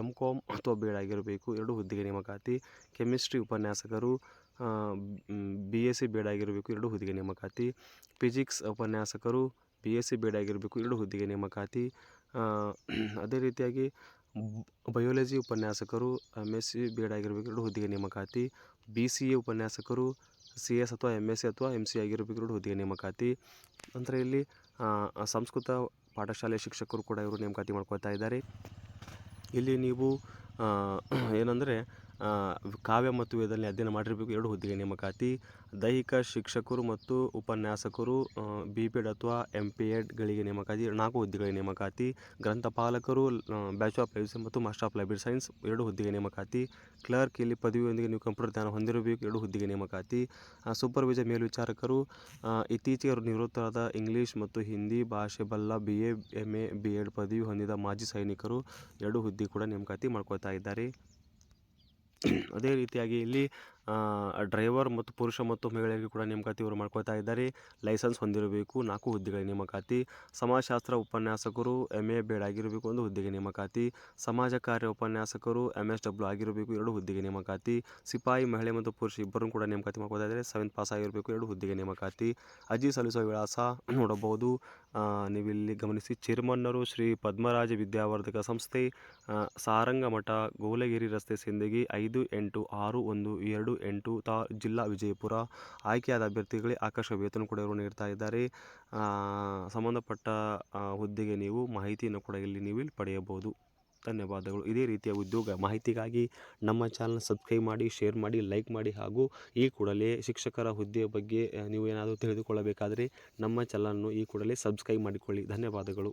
MCom ಅಥವಾ BEd ಆಗಿರಬೇಕು, 2 ಹುದ್ದೆಗೆ ನೇಮಕಾತಿ. ಕೆಮಿಸ್ಟ್ರಿ ಉಪನ್ಯಾಸಕರು BSc BEd ಆಗಿರಬೇಕು, 2 ಹುದ್ದೆಗೆ ನೇಮಕಾತಿ. ಫಿಸಿಕ್ಸ್ ಉಪನ್ಯಾಸಕರು BSc BEd ಆಗಿರಬೇಕು, 2 ಹುದ್ದೆಗೆ ನೇಮಕಾತಿ. ಅದೇ ರೀತಿಯಾಗಿ ಬಯೋಲಜಿ ಉಪನ್ಯಾಸಕರು MSc BEd ಆಗಿರಬೇಕು, 2 ಹುದ್ದೆಗೆ ನೇಮಕಾತಿ. BCA ಉಪನ್ಯಾಸಕರು CS ಅಥವಾ MSc ಅಥವಾ MCA ಆಗಿರಬೇಕು, 2 ಹುದ್ದೆಗೆ ನೇಮಕಾತಿ. ನಂತರ ಇಲ್ಲಿ ಸಂಸ್ಕೃತ ಪಾಠಶಾಲೆ ಶಿಕ್ಷಕರು ಕೂಡ ಇವರು ನೇಮಕಾತಿ ಮಾಡ್ಕೊಳ್ತಾ ಇದ್ದಾರೆ. ಇಲ್ಲಿ ನೀವು ಏನಂದರೆ ಕಾವ್ಯ ಮತ್ತು ವೇದದಲ್ಲಿ ಅಧ್ಯಯನ ಮಾಡಿರಬೇಕು, 2 ಹುದ್ದೆಗೆ ನೇಮಕಾತಿ. ದೈಹಿಕ ಶಿಕ್ಷಕರು ಮತ್ತು ಉಪನ್ಯಾಸಕರು BPEd ಅಥವಾ MPEdಗಳಿಗೆ ನೇಮಕಾತಿ, 4 ಹುದ್ದೆಗಳಿಗೆ ನೇಮಕಾತಿ. ಗ್ರಂಥಪಾಲಕರು ಬ್ಯಾಚುಲರ್ ಆಫ್ ಲೈಬ್ರರಿ ಮತ್ತು ಮಾಸ್ಟರ್ ಆಫ್ ಲೈಬ್ರರಿ ಸೈನ್ಸ್, 2 ಹುದ್ದೆಗೆ ನೇಮಕಾತಿ. ಕ್ಲರ್ಕ್ ಇಲ್ಲಿ ಪದವಿಯೊಂದಿಗೆ ನೀವು ಕಂಪ್ಯೂಟರ್ ಜ್ಞಾನ ಹೊಂದಿರಬೇಕು, 2 ಹುದ್ದೆಗೆ ನೇಮಕಾತಿ. ಸೂಪರ್ವೈಸರ್ ಮೇಲ್ವಿಚಾರಕರು ಇತ್ತೀಚೆಗೆ ನಿವೃತ್ತರಾದ ಇಂಗ್ಲೀಷ್ ಮತ್ತು ಹಿಂದಿ ಭಾಷೆ ಬಲ್ಲ BA MA BEd ಪದವಿ ಹೊಂದಿದ ಮಾಜಿ ಸೈನಿಕರು, 2 ಹುದ್ದೆ ಕೂಡ ನೇಮಕಾತಿ ಮಾಡ್ಕೊಳ್ತಾ ಇದ್ದಾರೆ. ಅದೇ ರೀತಿಯಾಗಿ ಇಲ್ಲಿ ಡ್ರೈವರ್ ಮತ್ತು ಪುರುಷ ಮತ್ತು ಮಹಿಳೆಯರಿಗೆ ಕೂಡ ನೇಮಕಾತಿ ಇವರು ಮಾಡ್ಕೊಳ್ತಾ ಇದ್ದಾರೆ. ಲೈಸೆನ್ಸ್ ಹೊಂದಿರಬೇಕು 4 ಹುದ್ದೆಗಳ ನೇಮಕಾತಿ. ಸಮಾಜಶಾಸ್ತ್ರ ಉಪನ್ಯಾಸಕರು MA BEd ಆಗಿರಬೇಕು 1 ಹುದ್ದೆಗೆ ನೇಮಕಾತಿ. ಸಮಾಜ ಕಾರ್ಯ ಉಪನ್ಯಾಸಕರು MSW ಆಗಿರಬೇಕು 2 ಹುದ್ದೆಗೆ ನೇಮಕಾತಿ. ಸಿಪಾಯಿ ಮಹಿಳೆ ಮತ್ತು ಪುರುಷ ಇಬ್ಬರೂ ಕೂಡ ನೇಮಕಾತಿ ಮಾಡ್ಕೊಳ್ತಾ ಇದ್ದಾರೆ. 7th ಪಾಸ್ ಆಗಿರಬೇಕು 2 ಹುದ್ದೆಗೆ ನೇಮಕಾತಿ. ಅರ್ಜಿ ಸಲ್ಲಿಸುವ ವಿಳಾಸ ನೋಡಬಹುದು, ನೀವಿಲ್ಲಿ ಗಮನಿಸಿ. ಚೇರ್ಮನ್ನರು ಶ್ರೀ ಪದ್ಮರಾಜ ವಿದ್ಯಾವರ್ಧಕ ಸಂಸ್ಥೆ, ಸಾರಂಗಮಠ, ಗೋಲಗಿರಿ ರಸ್ತೆ, ಸಿಂದಗಿ 586128 ಜಿಲ್ಲಾ ವಿಜಯಪುರ. ಆಯ್ಕೆಯಾದ ಅಭ್ಯರ್ಥಿಗಳೇ ಆಕರ್ಷಕ ವೇತನ ಕೂಡ ಇವರು ನೀಡ್ತಾ ಇದ್ದಾರೆ. ಸಂಬಂಧಪಟ್ಟ ಹುದ್ದೆಗೆ ನೀವು ಮಾಹಿತಿಯನ್ನು ಕೂಡ ನೀವು ಇಲ್ಲಿ ಪಡೆಯಬಹುದು. ಧನ್ಯವಾದಗಳು. ಇದೇ ರೀತಿಯ ಉದ್ಯೋಗ ಮಾಹಿತಿಗಾಗಿ ನಮ್ಮ ಚಾನಲ್ ಸಬ್ಸ್ಕ್ರೈಬ್ ಮಾಡಿ, ಶೇರ್ ಮಾಡಿ, ಲೈಕ್ ಮಾಡಿ. ಹಾಗೂ ಈ ಕೂಡಲೇ ಶಿಕ್ಷಕರ ಹುದ್ದೆಯ ಬಗ್ಗೆ ನೀವು ಏನಾದರೂ ತಿಳಿದುಕೊಳ್ಳಬೇಕಾದರೆ ನಮ್ಮ ಚಾನಲನ್ನು ಈ ಕೂಡಲೇ ಸಬ್ಸ್ಕ್ರೈಬ್ ಮಾಡಿಕೊಳ್ಳಿ. ಧನ್ಯವಾದಗಳು.